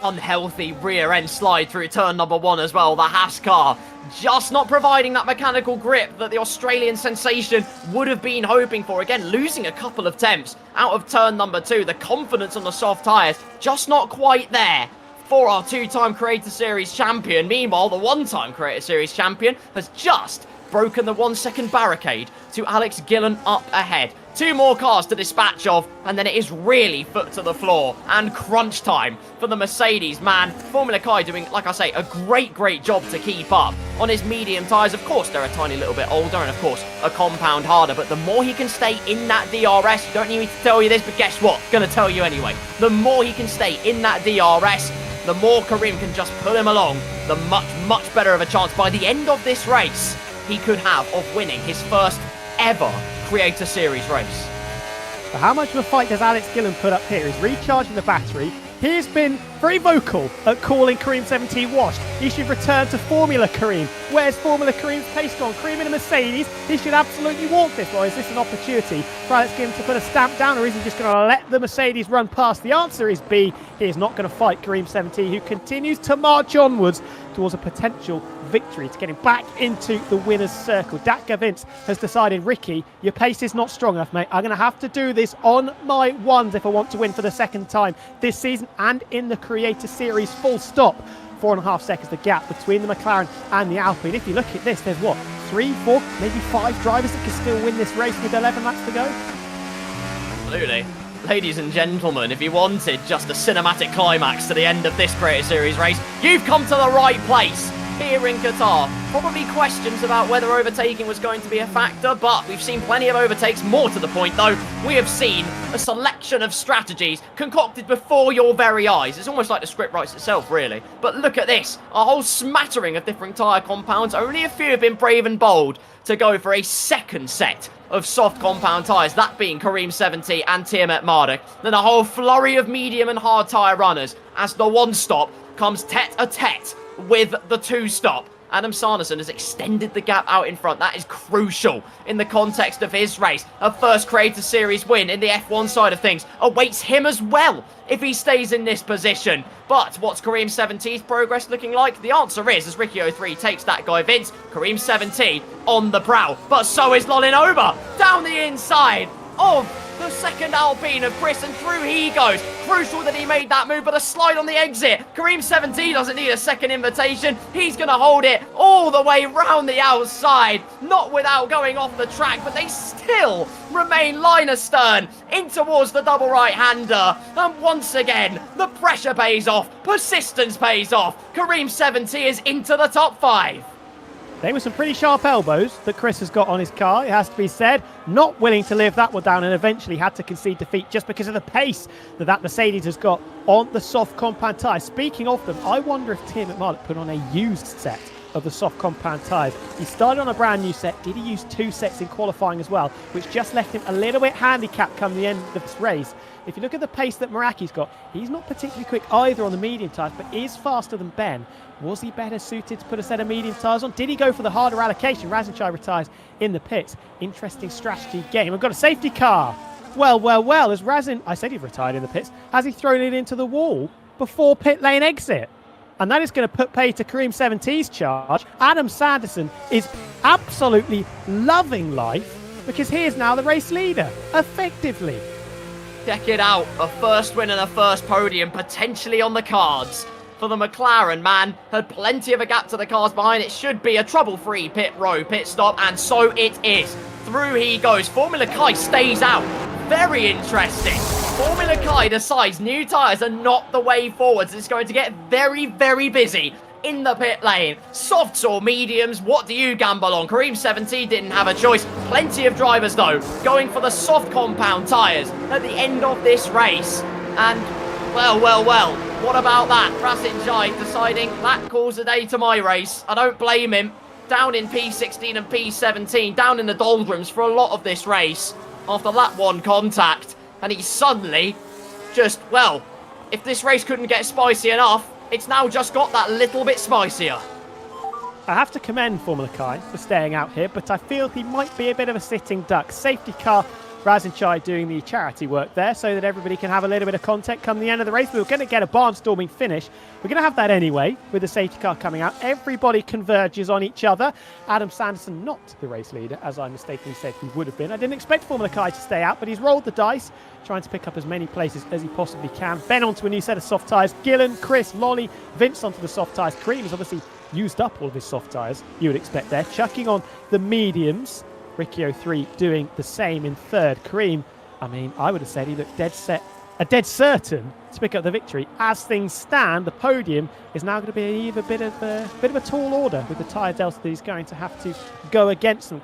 Unhealthy rear end slide through turn number 1 as well. The Haas car just not providing that mechanical grip that the Australian sensation would have been hoping for. Again, losing a couple of temps out of turn number 2. The confidence on the soft tyres just not quite there for our 2-time Creator Series champion. Meanwhile, the 1-time Creator Series champion has just broken the 1-second barricade to Alex Gillen up ahead. 2 more cars to dispatch of, and then it is really foot to the floor and crunch time for the Mercedes man. Formula Kai doing, like I say, a great job to keep up on his medium tyres. Of course, they're a tiny little bit older and, of course, a compound harder, but the more he can stay in that DRS, you don't need me to tell you this, but guess what? Gonna tell you anyway. The more he can stay in that DRS, the more Kareem can just pull him along, the much better of a chance by the end of this race he could have of winning his first ever Creator Series race. But how much of a fight does Alex Gillen put up here? He's recharging the battery. He's been very vocal at calling Kareem 17 washed. He should return to Formula Kareem. Where's Formula Kareem's pace gone? Kareem in a Mercedes, he should absolutely want this. Or is this an opportunity for Alex Gillum to put a stamp down, or is he just going to let the Mercedes run past? The answer is B. He is not going to fight Kareem 17, who continues to march onwards towards a potential victory to getting back into the winner's circle. Datka Vince has decided, Ricky, your pace is not strong enough, mate. I'm going to have to do this on my ones if I want to win for the second time this season and in the Creator Series, full stop. 4.5 seconds the gap between the McLaren and the Alpine. If you look at this, there's what, 3, 4, maybe 5 drivers that can still win this race with 11 laps to go? Absolutely. Ladies and gentlemen, if you wanted just a cinematic climax to the end of this Creator Series race, you've come to the right place here in Qatar. Probably questions about whether overtaking was going to be a factor, but we've seen plenty of overtakes. More to the point, though, we have seen a selection of strategies concocted before your very eyes. It's almost like the script writes itself, really. But look at this, a whole smattering of different tyre compounds. Only a few have been brave and bold to go for a second set of soft compound tyres, that being Kareem 70 and Tiamat Marduk. Then a whole flurry of medium and hard tyre runners as the one stop comes tete-a-tete with the two stop. Adam Sanderson has extended the gap out in front. That is crucial in the context of his race. A first Creator Series win in the F1 side of things awaits him as well if he stays in this position. But what's Kareem 70's progress looking like? The answer is, as Ricky 03 takes that guy Vince, Kareem 70 on the prowl. But so is Lolin Over down the inside of the second Alpine of Chris, and through he goes. Crucial that he made that move, but a slide on the exit. Kareem 70 doesn't need a second invitation. He's going to hold it all the way round the outside, not without going off the track, but they still remain line astern in towards the double right-hander. And once again, the pressure pays off, persistence pays off. Kareem 70 is into the top 5. They were some pretty sharp elbows that Chris has got on his car, it has to be said. Not willing to live that one down, and eventually had to concede defeat just because of the pace that Mercedes has got on the soft compound tyres. Speaking of them, I wonder if Tiamat Marduk put on a used set of the soft compound tyres. He started on a brand new set. Did he use 2 sets in qualifying as well, which just left him a little bit handicapped come the end of this race? If you look at the pace that Meraki's got, he's not particularly quick either on the medium tyres, but is faster than Ben. Was he better suited to put a set of medium tyres on? Did he go for the harder allocation? Razanchai retires in the pits. Interesting strategy game. We've got a safety car. Well, as Razin, I said he retired in the pits, has he thrown it into the wall before pit lane exit? And that is going to put pay to Kareem 70's charge. Adam Sanderson is absolutely loving life because he is now the race leader, effectively. Check it out, a first win and a first podium potentially on the cards for the McLaren. Man, had plenty of a gap to the cars behind. It should be a trouble-free pit stop, and so it is. Through he goes. Formula Kai stays out. Very interesting. Formula Kai decides new tyres are not the way forwards. It's going to get very, very busy in the pit lane. Softs or mediums, what do you gamble on? Kareem 70 didn't have a choice. Plenty of drivers, though, going for the soft compound tyres at the end of this race. And, well, what about that? Razanchai deciding that calls a day to my race. I don't blame him. Down in P16 and P17, down in the doldrums for a lot of this race after lap 1 contact. And he suddenly just, well, if this race couldn't get spicy enough, it's now just got that little bit spicier. I have to commend Formula Kai for staying out here, but I feel he might be a bit of a sitting duck. Safety car, Razanchai doing the charity work there so that everybody can have a little bit of content come the end of the race. We were going to get a barnstorming finish. We're going to have that anyway with the safety car coming out. Everybody converges on each other. Adam Sanderson, not the race leader, as I mistakenly said he would have been. I didn't expect Formula Kai to stay out, but he's rolled the dice, trying to pick up as many places as he possibly can. Ben onto a new set of soft tyres. Gillen, Chris, Lolly, Vince onto the soft tyres. Kareem has obviously used up all of his soft tyres, you would expect there. Chucking on the mediums. Ricky 03 doing the same in third. Kareem, I mean, I would have said he looked dead certain to pick up the victory. As things stand, the podium is now going to be a bit of a tall order with the tyre delta that he's going to have to go against them.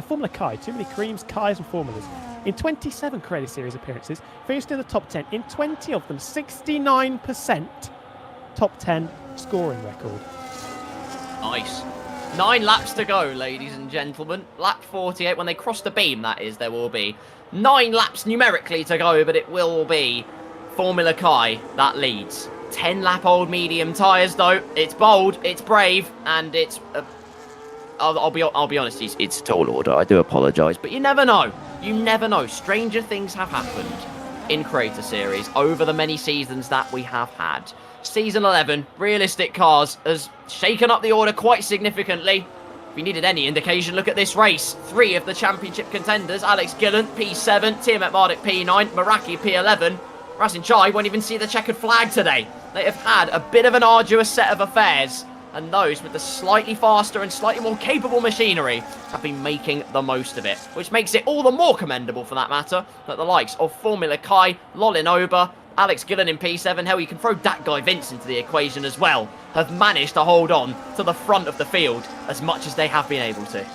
Formula Kai, too many Kareems, Kais and Formulas. In 27 Creator Series appearances, finished in the top 10. In 20 of them, 69% top 10 scoring record. Nice. 9 laps to go, ladies and gentlemen. Lap 48, when they cross the beam, that is, there will be 9 laps numerically to go, but it will be Formula Kai, that leads. 10-lap-old medium tyres, though. It's bold, it's brave, and it's... I'll be honest, it's a tall order. I do apologise, but you never know. You never know. Stranger things have happened in Creator Series over the many seasons that we have had. Season 11, Realistic Cars, has shaken up the order quite significantly. If you needed any indication, look at this race. 3 of the championship contenders, Alex Gillen, P7, Tiamat Mardik, P9, Meraki, P11. Razin Chai won't even see the checkered flag today. They have had a bit of an arduous set of affairs, and those with the slightly faster and slightly more capable machinery have been making the most of it, which makes it all the more commendable, for that matter, that the likes of Formula Kai, Lolin Ober, Alex Gillen in P7, hell, you can throw that guy Vince into the equation as well, have managed to hold on to the front of the field as much as they have been able to.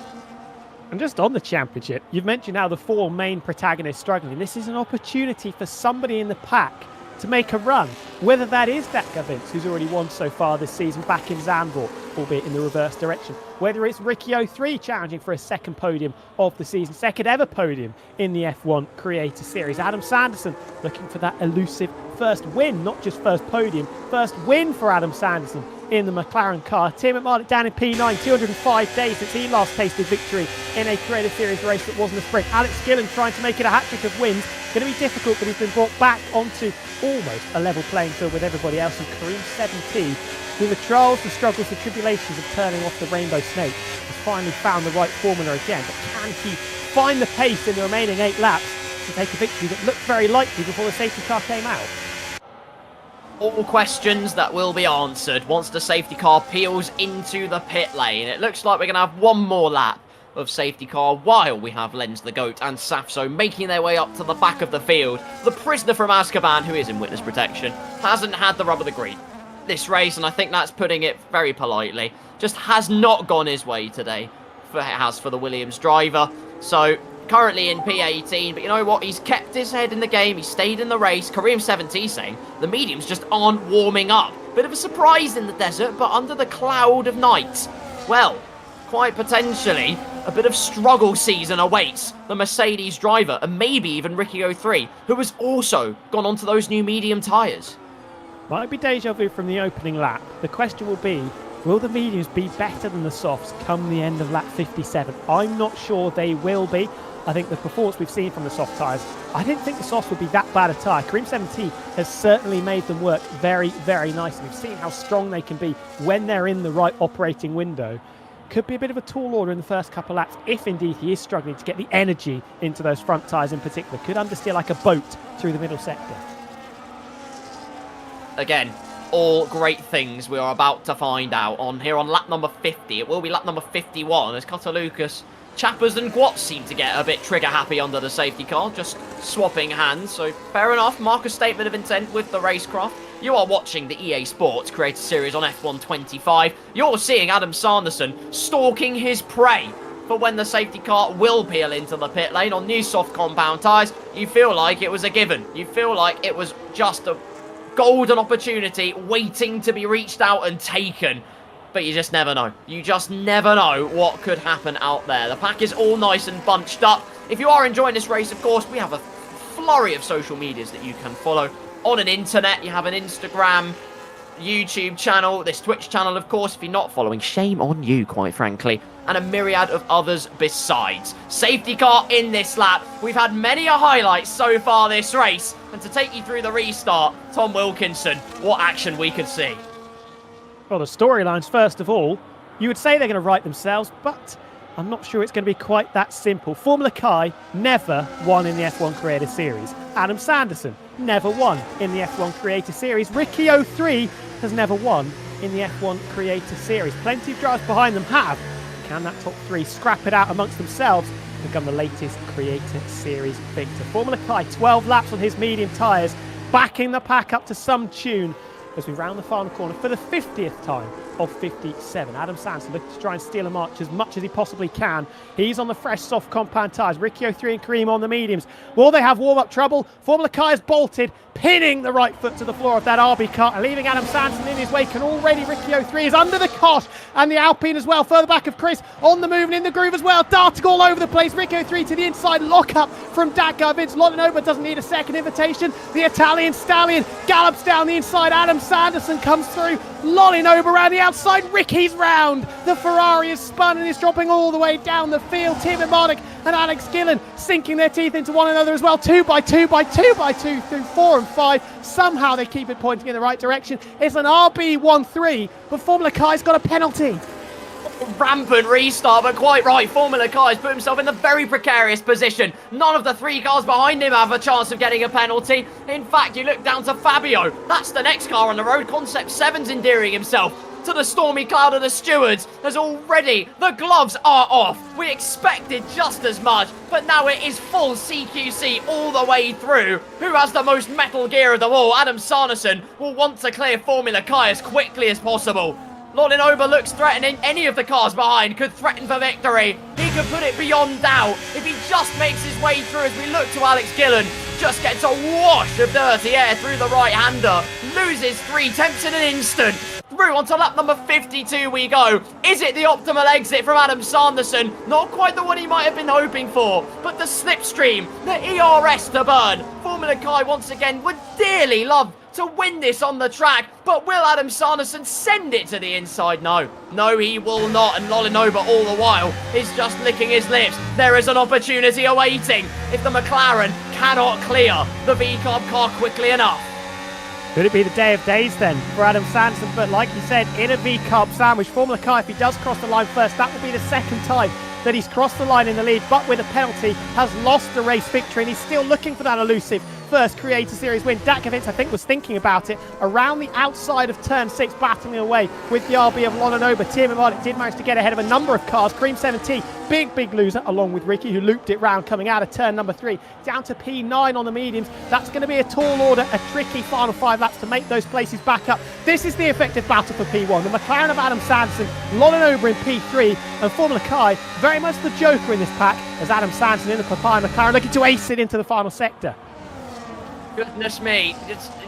And just on the championship, you've mentioned how the 4 main protagonists struggling. This is an opportunity for somebody in the pack to make a run, whether that is Detka Vince, who's already won so far this season back in Zandvoort, albeit in the reverse direction, whether it's Riccio 3 challenging for a second podium of the season, second ever podium in the F1 Creator Series, Adam Sanderson looking for that elusive first win, not just first podium, first win for Adam Sanderson in the McLaren car. Tiamat Mardik down in P9, 205 days since he last tasted victory in a Creator Series race that wasn't a sprint. Alex Gillen trying to make it a hat-trick of wins. Going to be difficult, but he's been brought back onto almost a level playing field with everybody else. And Kareem 17, through the trials, the struggles, the tribulations of turning off the Rainbow Snake, has finally found the right formula again. But can he find the pace in the remaining 8 laps to take a victory that looked very likely before the safety car came out? All questions that will be answered once the safety car peels into the pit lane. It looks like we're going to have one more lap of safety car while we have Lenz the Goat and Safso making their way up to the back of the field. The prisoner from Azkaban, who is in witness protection, hasn't had the rub of the green this race, and I think that's putting it very politely. Just has not gone his way today, for the Williams driver. So currently in P18, but you know what? He's kept his head in the game. He stayed in the race. Kareem 17 saying the mediums just aren't warming up. Bit of a surprise in the desert, but under the cloud of night, well, quite potentially a bit of struggle season awaits the Mercedes driver, and maybe even Riccio 3, who has also gone onto those new medium tyres. Might be deja vu from the opening lap. The question will be, will the mediums be better than the softs come the end of lap 57? I'm not sure they will be. I think the performance we've seen from the soft tyres, I didn't think the softs would be that bad a tyre. Kareem 17 has certainly made them work very, very nicely. We've seen how strong they can be when they're in the right operating window. Could be a bit of a tall order in the first couple of laps if indeed he is struggling to get the energy into those front tyres in particular. Could understeer like a boat through the middle sector. Again, all great things we are about to find out on here on lap number 50. It will be lap number 51 as Cutter Lucas, Chappers and Guat seem to get a bit trigger happy under the safety car, just swapping hands. So fair enough, mark a statement of intent with the racecraft. You are watching the EA Sports Creator Series on F1 25. You're seeing Adam Sanderson stalking his prey for when the safety car will peel into the pit lane on new soft compound tyres. You feel like it was a given. You feel like it was just a golden opportunity waiting to be reached out and taken. But you just never know. You just never know what could happen out there. The pack is all nice and bunched up. If you are enjoying this race, of course, we have a flurry of social medias that you can follow. On an internet, you have an Instagram, YouTube channel, this Twitch channel, of course. If you're not following, shame on you, quite frankly. And a myriad of others besides. Safety car in this lap. We've had many a highlight so far this race. And to take you through the restart, Tom Wilkinson, what action we could see. Well, the storylines, first of all, you would say they're going to write themselves, but I'm not sure it's going to be quite that simple. Formula Kai never won in the F1 Creator Series. Adam Sanderson never won in the F1 Creator Series. Riccio 3 has never won in the F1 Creator Series. Plenty of drivers behind them have. Can that top 3 scrap it out amongst themselves and become the latest Creator Series victor? Formula Kai, 12 laps on his medium tyres, backing the pack up to some tune as we round the final corner for the 50th time of 57. Adam Sanderson looking to try and steal a march as much as he possibly can. He's on the fresh soft compound tyres. Riccio 3 and Kareem on the mediums. Will they have warm-up trouble? Formula Kai has bolted. pinning the right foot to the floor of that RB car and leaving Adam Sanderson in his wake. And already Ricky 03 is under the Kosh and the Alpine as well, further back of Chris, on the move and in the groove as well, darting all over the place. Ricky 03 to the inside, lock up from Dakar. Vince Loninoba doesn't need a second invitation. The Italian stallion gallops down the inside. Adam Sanderson comes through. Loninoba around the outside. Ricky's round. The Ferrari is spun and is dropping all the way down the field. Timothy Marduk and Alex Gillen sinking their teeth into one another as well. 2 by 2 by 2 by 2 through 4 and 5. Somehow they keep it pointing in the right direction. It's an RB13, but Formula Kai's got a penalty. Rampant restart, but quite right. Formula Kai's put himself in a very precarious position. None of the 3 cars behind him have a chance of getting a penalty. In fact, you look down to Fabio. That's the next car on the road. Concept 7's endearing himself to the stormy cloud of the stewards, as already the gloves are off. We expected just as much, but now it is full CQC all the way through. Who has the most metal gear of them all? Adam Sanderson will want to clear Formula Kai as quickly as possible. Loninoba looks threatening. Any of the cars behind could threaten for victory. He could put it beyond doubt if he just makes his way through, as we look to Alex Gillen. Just gets a wash of dirty air through the right-hander. Loses 3 tenths in an instant. Through onto lap number 52 we go. Is it the optimal exit from Adam Sanderson? Not quite the one he might have been hoping for, but the slipstream, the ERS to burn. Formula Kai once again would dearly love to win this on the track, but will Adam Sanderson send it to the inside? No, he will not, and Loninoba all the while is just licking his lips. There is an opportunity awaiting if the McLaren cannot clear the VCARB car quickly enough. Could it be the day of days then for Adam Sanderson? But like you said, in a V-Carb sandwich, Formula Kai, if he does cross the line first, that will be the second time that he's crossed the line in the lead, but with a penalty, has lost the race victory, and he's still looking for that elusive first Creator Series win. Dakovic, I think, was thinking about it around the outside of turn 6, battling away with the RB of Loninoba. Timothy Marduk did manage to get ahead of a number of cars. Cream 7T, big loser, along with Ricky, who looped it round coming out of turn number 3. Down to P9 on the mediums. That's going to be a tall order, a tricky final 5 laps to make those places back up. This is the effective battle for P1. The McLaren of Adam Sanderson, Loninoba in P3, and Formula Kai, very much the joker in this pack, as Adam Sanderson in the Papaya McLaren looking to ace it into the final sector. Goodness me.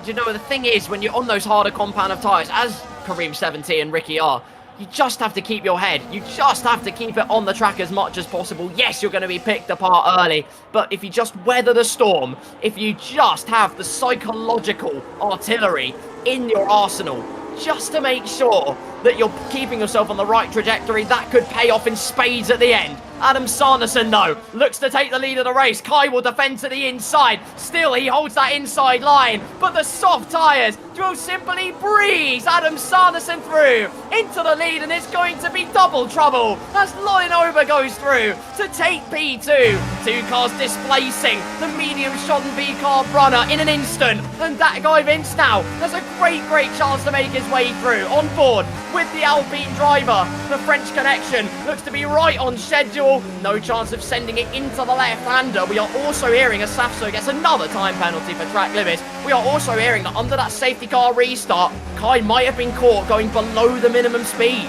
You know, the thing is, when you're on those harder compound of tyres, as Kareem 70 and Ricky are, you just have to keep your head. You just have to keep it on the track as much as possible. Yes, you're going to be picked apart early, but if you just weather the storm, if you just have the psychological artillery in your arsenal, just to make sure that you're keeping yourself on the right trajectory, that could pay off in spades at the end. Adam Sanderson, though, looks to take the lead of the race. Kai will defend to the inside. Still, he holds that inside line, but the soft tyres will simply breeze Adam Sanderson through into the lead, and it's going to be double trouble as Loninoba goes through to take P2. 2 cars displacing the medium Shodden V-Carb runner in an instant, and that guy Vince now has a great chance to make his way through. On board with the Alpine driver, the French connection looks to be right on schedule. No chance of sending it into the left-hander. We are also hearing as Safso gets another time penalty for track limits. We are also hearing that under that safety car restart, Kai might have been caught going below the minimum speed.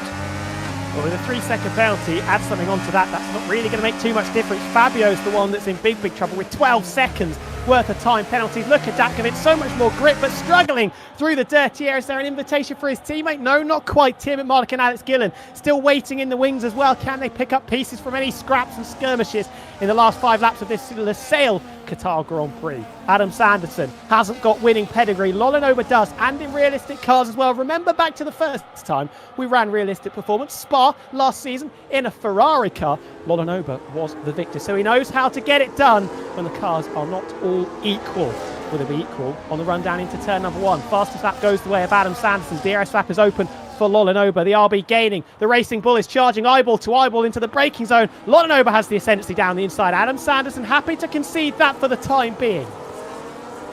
Well, with a 3-second penalty, add something onto that, that's not really going to make too much difference. Fabio's the one that's in big trouble with 12 seconds worth of time penalties. Look at Dakovic, so much more grip, but struggling through the dirty air. Is there an invitation for his teammate? No, not quite. Timothy Marduk and Alex Gillen still waiting in the wings as well. Can they pick up pieces from any scraps and skirmishes in the last 5 laps of this Losail Qatar Grand Prix? Adam Sanderson hasn't got winning pedigree. Loninoba does, and in realistic cars as well. Remember back to the first time we ran realistic performance, Spa, last season, in a Ferrari car. Loninoba was the victor, so he knows how to get it done when the cars are not all equal. Will they be equal on the run down into turn number 1? Fastest lap goes the way of Adam Sanderson. DRS lap is open for Loninoba. The RB gaining. The Racing Bull is charging eyeball to eyeball into the braking zone. Loninoba has the ascendancy down the inside. Adam Sanderson happy to concede that for the time being.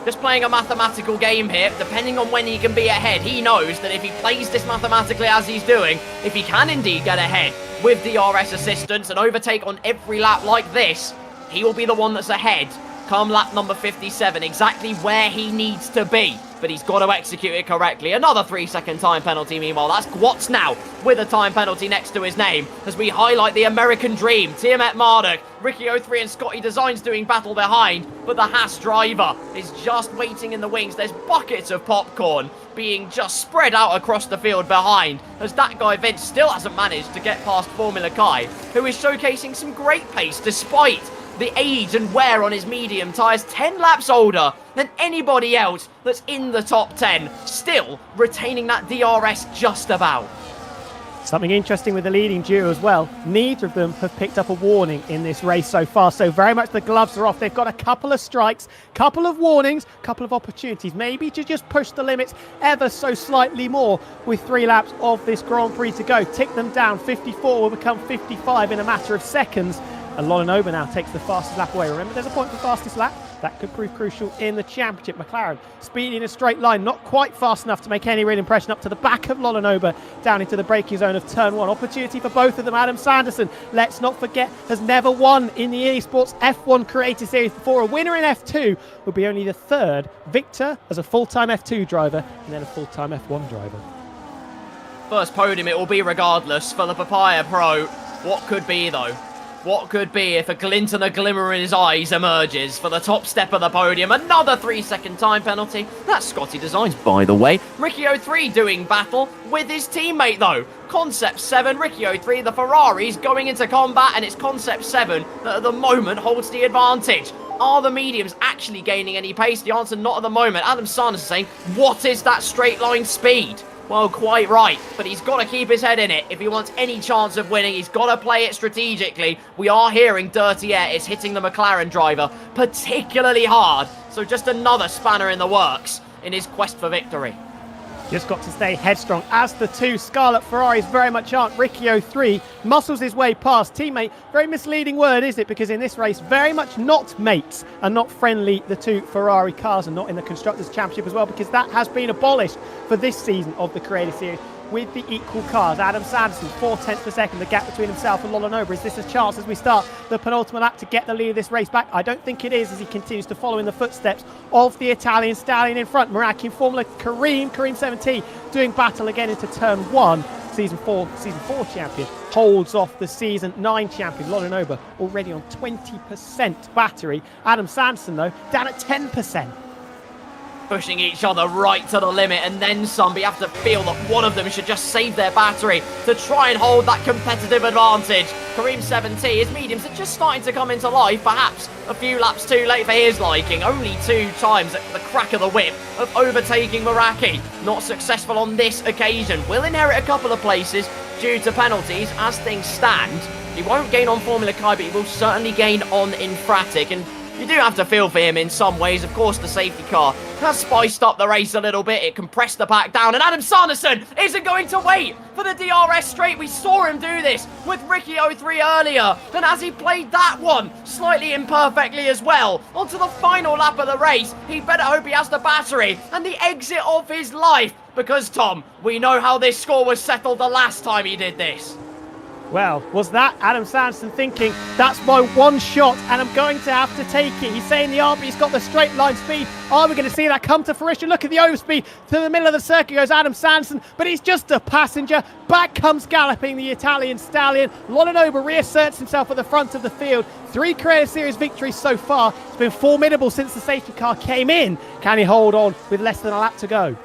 Just playing a mathematical game here, depending on when he can be ahead. He knows that if he plays this mathematically as he's doing, if he can indeed get ahead with DRS assistance and overtake on every lap like this, he will be the one that's ahead come lap number 57, exactly where he needs to be. But he's got to execute it correctly. Another 3-second time penalty, meanwhile. That's Gwatz now, with a time penalty next to his name, as we highlight the American dream. Tiamat Marduk, Ricci03 and Scotty Designs doing battle behind, but the Haas driver is just waiting in the wings. There's buckets of popcorn being just spread out across the field behind, as that guy Vince still hasn't managed to get past Formula Kai, who is showcasing some great pace despite the age and wear on his medium tyres, 10 laps older than anybody else that's in the top 10, still retaining that DRS just about. Something interesting with the leading duo as well. Neither of them have picked up a warning in this race so far, so very much the gloves are off. They've got a couple of strikes, couple of warnings, couple of opportunities, maybe to just push the limits ever so slightly more with 3 laps of this Grand Prix to go. Tick them down, 54 will become 55 in a matter of seconds. And Lolanoba now takes the fastest lap away. Remember, there's a point for fastest lap. That could prove crucial in the championship. McLaren speeding in a straight line, not quite fast enough to make any real impression up to the back of Lolanoba, down into the braking zone of turn 1. Opportunity for both of them. Adam Sanderson, let's not forget, has never won in the eSports F1 Creator Series before. A winner in F2 will be only the 3rd victor as a full-time F2 driver and then a full-time F1 driver. First podium it will be regardless for the Papaya Pro. What could be, though? What could be if a glint and a glimmer in his eyes emerges for the top step of the podium? Another 3-second time penalty. That's Scotty Designs, by the way. Ricci03 doing battle with his teammate, though. Concept 7, Ricci03, the Ferraris going into combat, and it's Concept 7 that at the moment holds the advantage. Are the mediums actually gaining any pace? The answer, not at the moment. Adam Sanderson saying, what is that straight line speed? Well, quite right, but he's got to keep his head in it. If he wants any chance of winning, he's got to play it strategically. We are hearing Dirty Air is hitting the McLaren driver particularly hard, so just another spanner in the works in his quest for victory. Just got to stay headstrong, as the 2 Scarlet Ferraris very much aren't. Ricci03 muscles his way past teammate. Very misleading word, is it? Because in this race, very much not mates and not friendly, the 2 Ferrari cars, and not in the Constructors' Championship as well, because that has been abolished for this season of the Creator Series with the equal cars. Adam Sanderson, 4/10 per second, the gap between himself and Lolanoba. Is this a chance as we start the penultimate lap to get the lead of this race back? I don't think it is, as he continues to follow in the footsteps of the Italian stallion in front. Meraki in Formula, Kareem 17 doing battle again into turn 1. Season 4 champion holds off the Season 9 champion. Lolanoba already on 20% battery. Adam Sanderson, though, down at 10%. Pushing each other right to the limit and then some, but you have to feel that one of them should just save their battery to try and hold that competitive advantage. Kareem 7T, his mediums are just starting to come into life, perhaps a few laps too late for his liking. Only 2 times at the crack of the whip of overtaking Meraki. Not successful on this occasion. Will inherit a couple of places due to penalties as things stand. He won't gain on Formula Kai, but he will certainly gain on Infratic, and you do have to feel for him in some ways. Of course, the safety car has spiced up the race a little bit. It compressed the pack down, and Adam Sanderson isn't going to wait for the DRS straight. We saw him do this with Ricci03 earlier, and as he played that one slightly imperfectly as well, onto the final lap of the race, he better hope he has the battery and the exit of his life, because, Tom, we know how this score was settled the last time he did this. Well, was that Adam Sanderson thinking, that's my one shot and I'm going to have to take it? He's saying the RB's got the straight line speed. Are we going to see that come to fruition? Look at the overspeed. To the middle of the circuit goes Adam Sanderson, but he's just a passenger. Back comes galloping the Italian stallion. Lolanoba reasserts himself at the front of the field. 3 Creator Series victories so far. It's been formidable since the safety car came in. Can he hold on with less than a lap to go?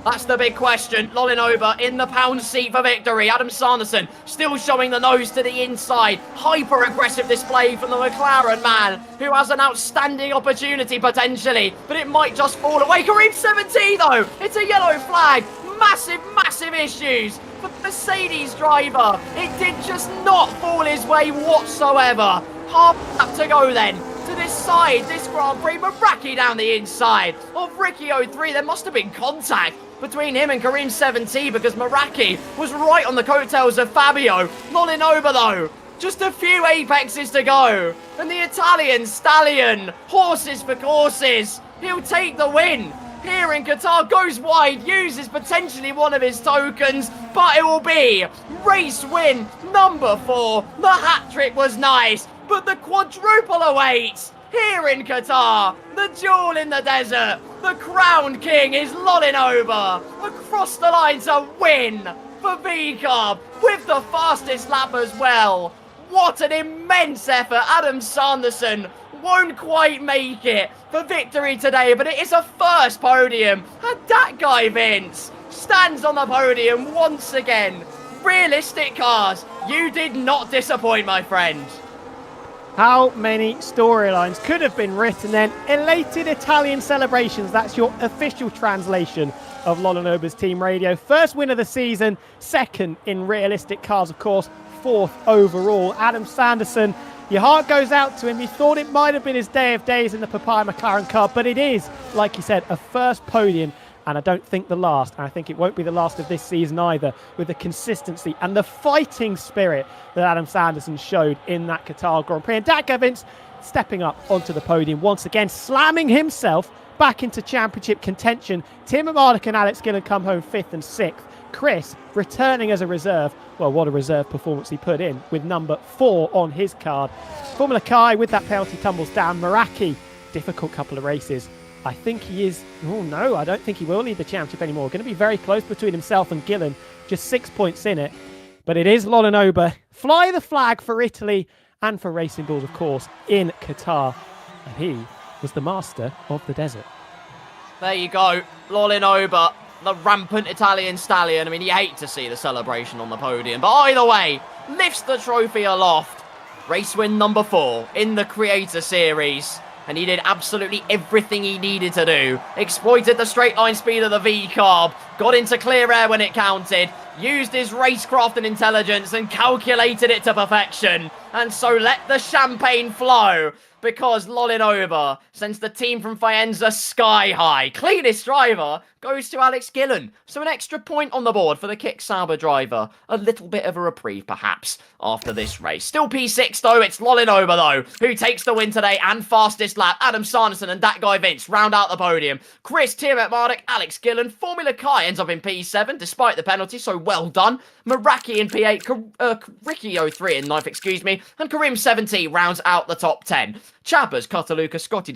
That's the big question. Lolanoba in the pound seat for victory. Adam Sanderson still showing the nose to the inside. Hyper-aggressive display from the McLaren man, who has an outstanding opportunity potentially, but it might just fall away. Kareem 17 though, it's a yellow flag. Massive issues for the Mercedes driver. It did just not fall his way whatsoever. Half lap to go then to decide this Grand Prix. Meraki down the inside of Ricci03. There must have been contact between him and Kareem 7T, because Meraki was right on the coattails of Fabio. Lolanoba though, just a few apexes to go, and the Italian stallion, horses for courses, he'll take the win here in Qatar. Goes wide, uses potentially one of his tokens, but it will be race win number 4. The hat trick was nice, but the quadruple awaits. Here in Qatar, the jewel in the desert, the crowned king is lolling over across the line to win for VCARB with the fastest lap as well. What an immense effort. Adam Sanderson won't quite make it for victory today, but it is a first podium. And that guy, Vince, stands on the podium once again. Realistic cars, you did not disappoint, my friend. How many storylines could have been written then? Elated Italian celebrations. That's your official translation of Lolanoba's team radio. First win of the season, second in realistic cars, of course, fourth overall. Adam Sanderson, your heart goes out to him. You thought it might have been his day of days in the Papaya McLaren car, but it is, like you said, a first podium, and I don't think the last. And I think it won't be the last of this season either, with the consistency and the fighting spirit that Adam Sanderson showed in that Qatar Grand Prix. And Dak Evans stepping up onto the podium once again, slamming himself back into championship contention. Tim Marduk and Alex Gillen come home 5th and 6th. Chris returning as a reserve. Well, what a reserve performance he put in with number 4 on his card. Formula Kai with that penalty tumbles down. Meraki, difficult couple of races. I think he is... Oh, no, I don't think he will lead the championship anymore. Going to be very close between himself and Gillen. Just 6 points in it. But it is Lolanoba. Fly the flag for Italy and for Racing Bulls, of course, in Qatar. And he was the master of the desert. There you go. Lolanoba, the rampant Italian stallion. I mean, you hate to see the celebration on the podium. But either way, lifts the trophy aloft. Race win number 4 in the Creator Series. And he did absolutely everything he needed to do. Exploited the straight line speed of the V-Carb. Got into clear air when it counted. Used his racecraft and intelligence and calculated it to perfection. And so let the champagne flow. Because Lolanoba sends the team from Faenza sky high. Cleanest driver goes to Alex Gillen. So an extra point on the board for the Kick Sauber driver. A little bit of a reprieve, perhaps, after this race. Still P6, though. It's Lolanoba, though, who takes the win today and fastest lap. Adam Sanderson and that guy Vince round out the podium. Chris, Tiamat Marduk, Alex Gillen. Formula Kai ends up in P7, despite the penalty, so well done. Meraki in P8, Ricky 03 in 9th, excuse me. And Karim 17 rounds out the top 10. Chappers, Kataluka, Scotty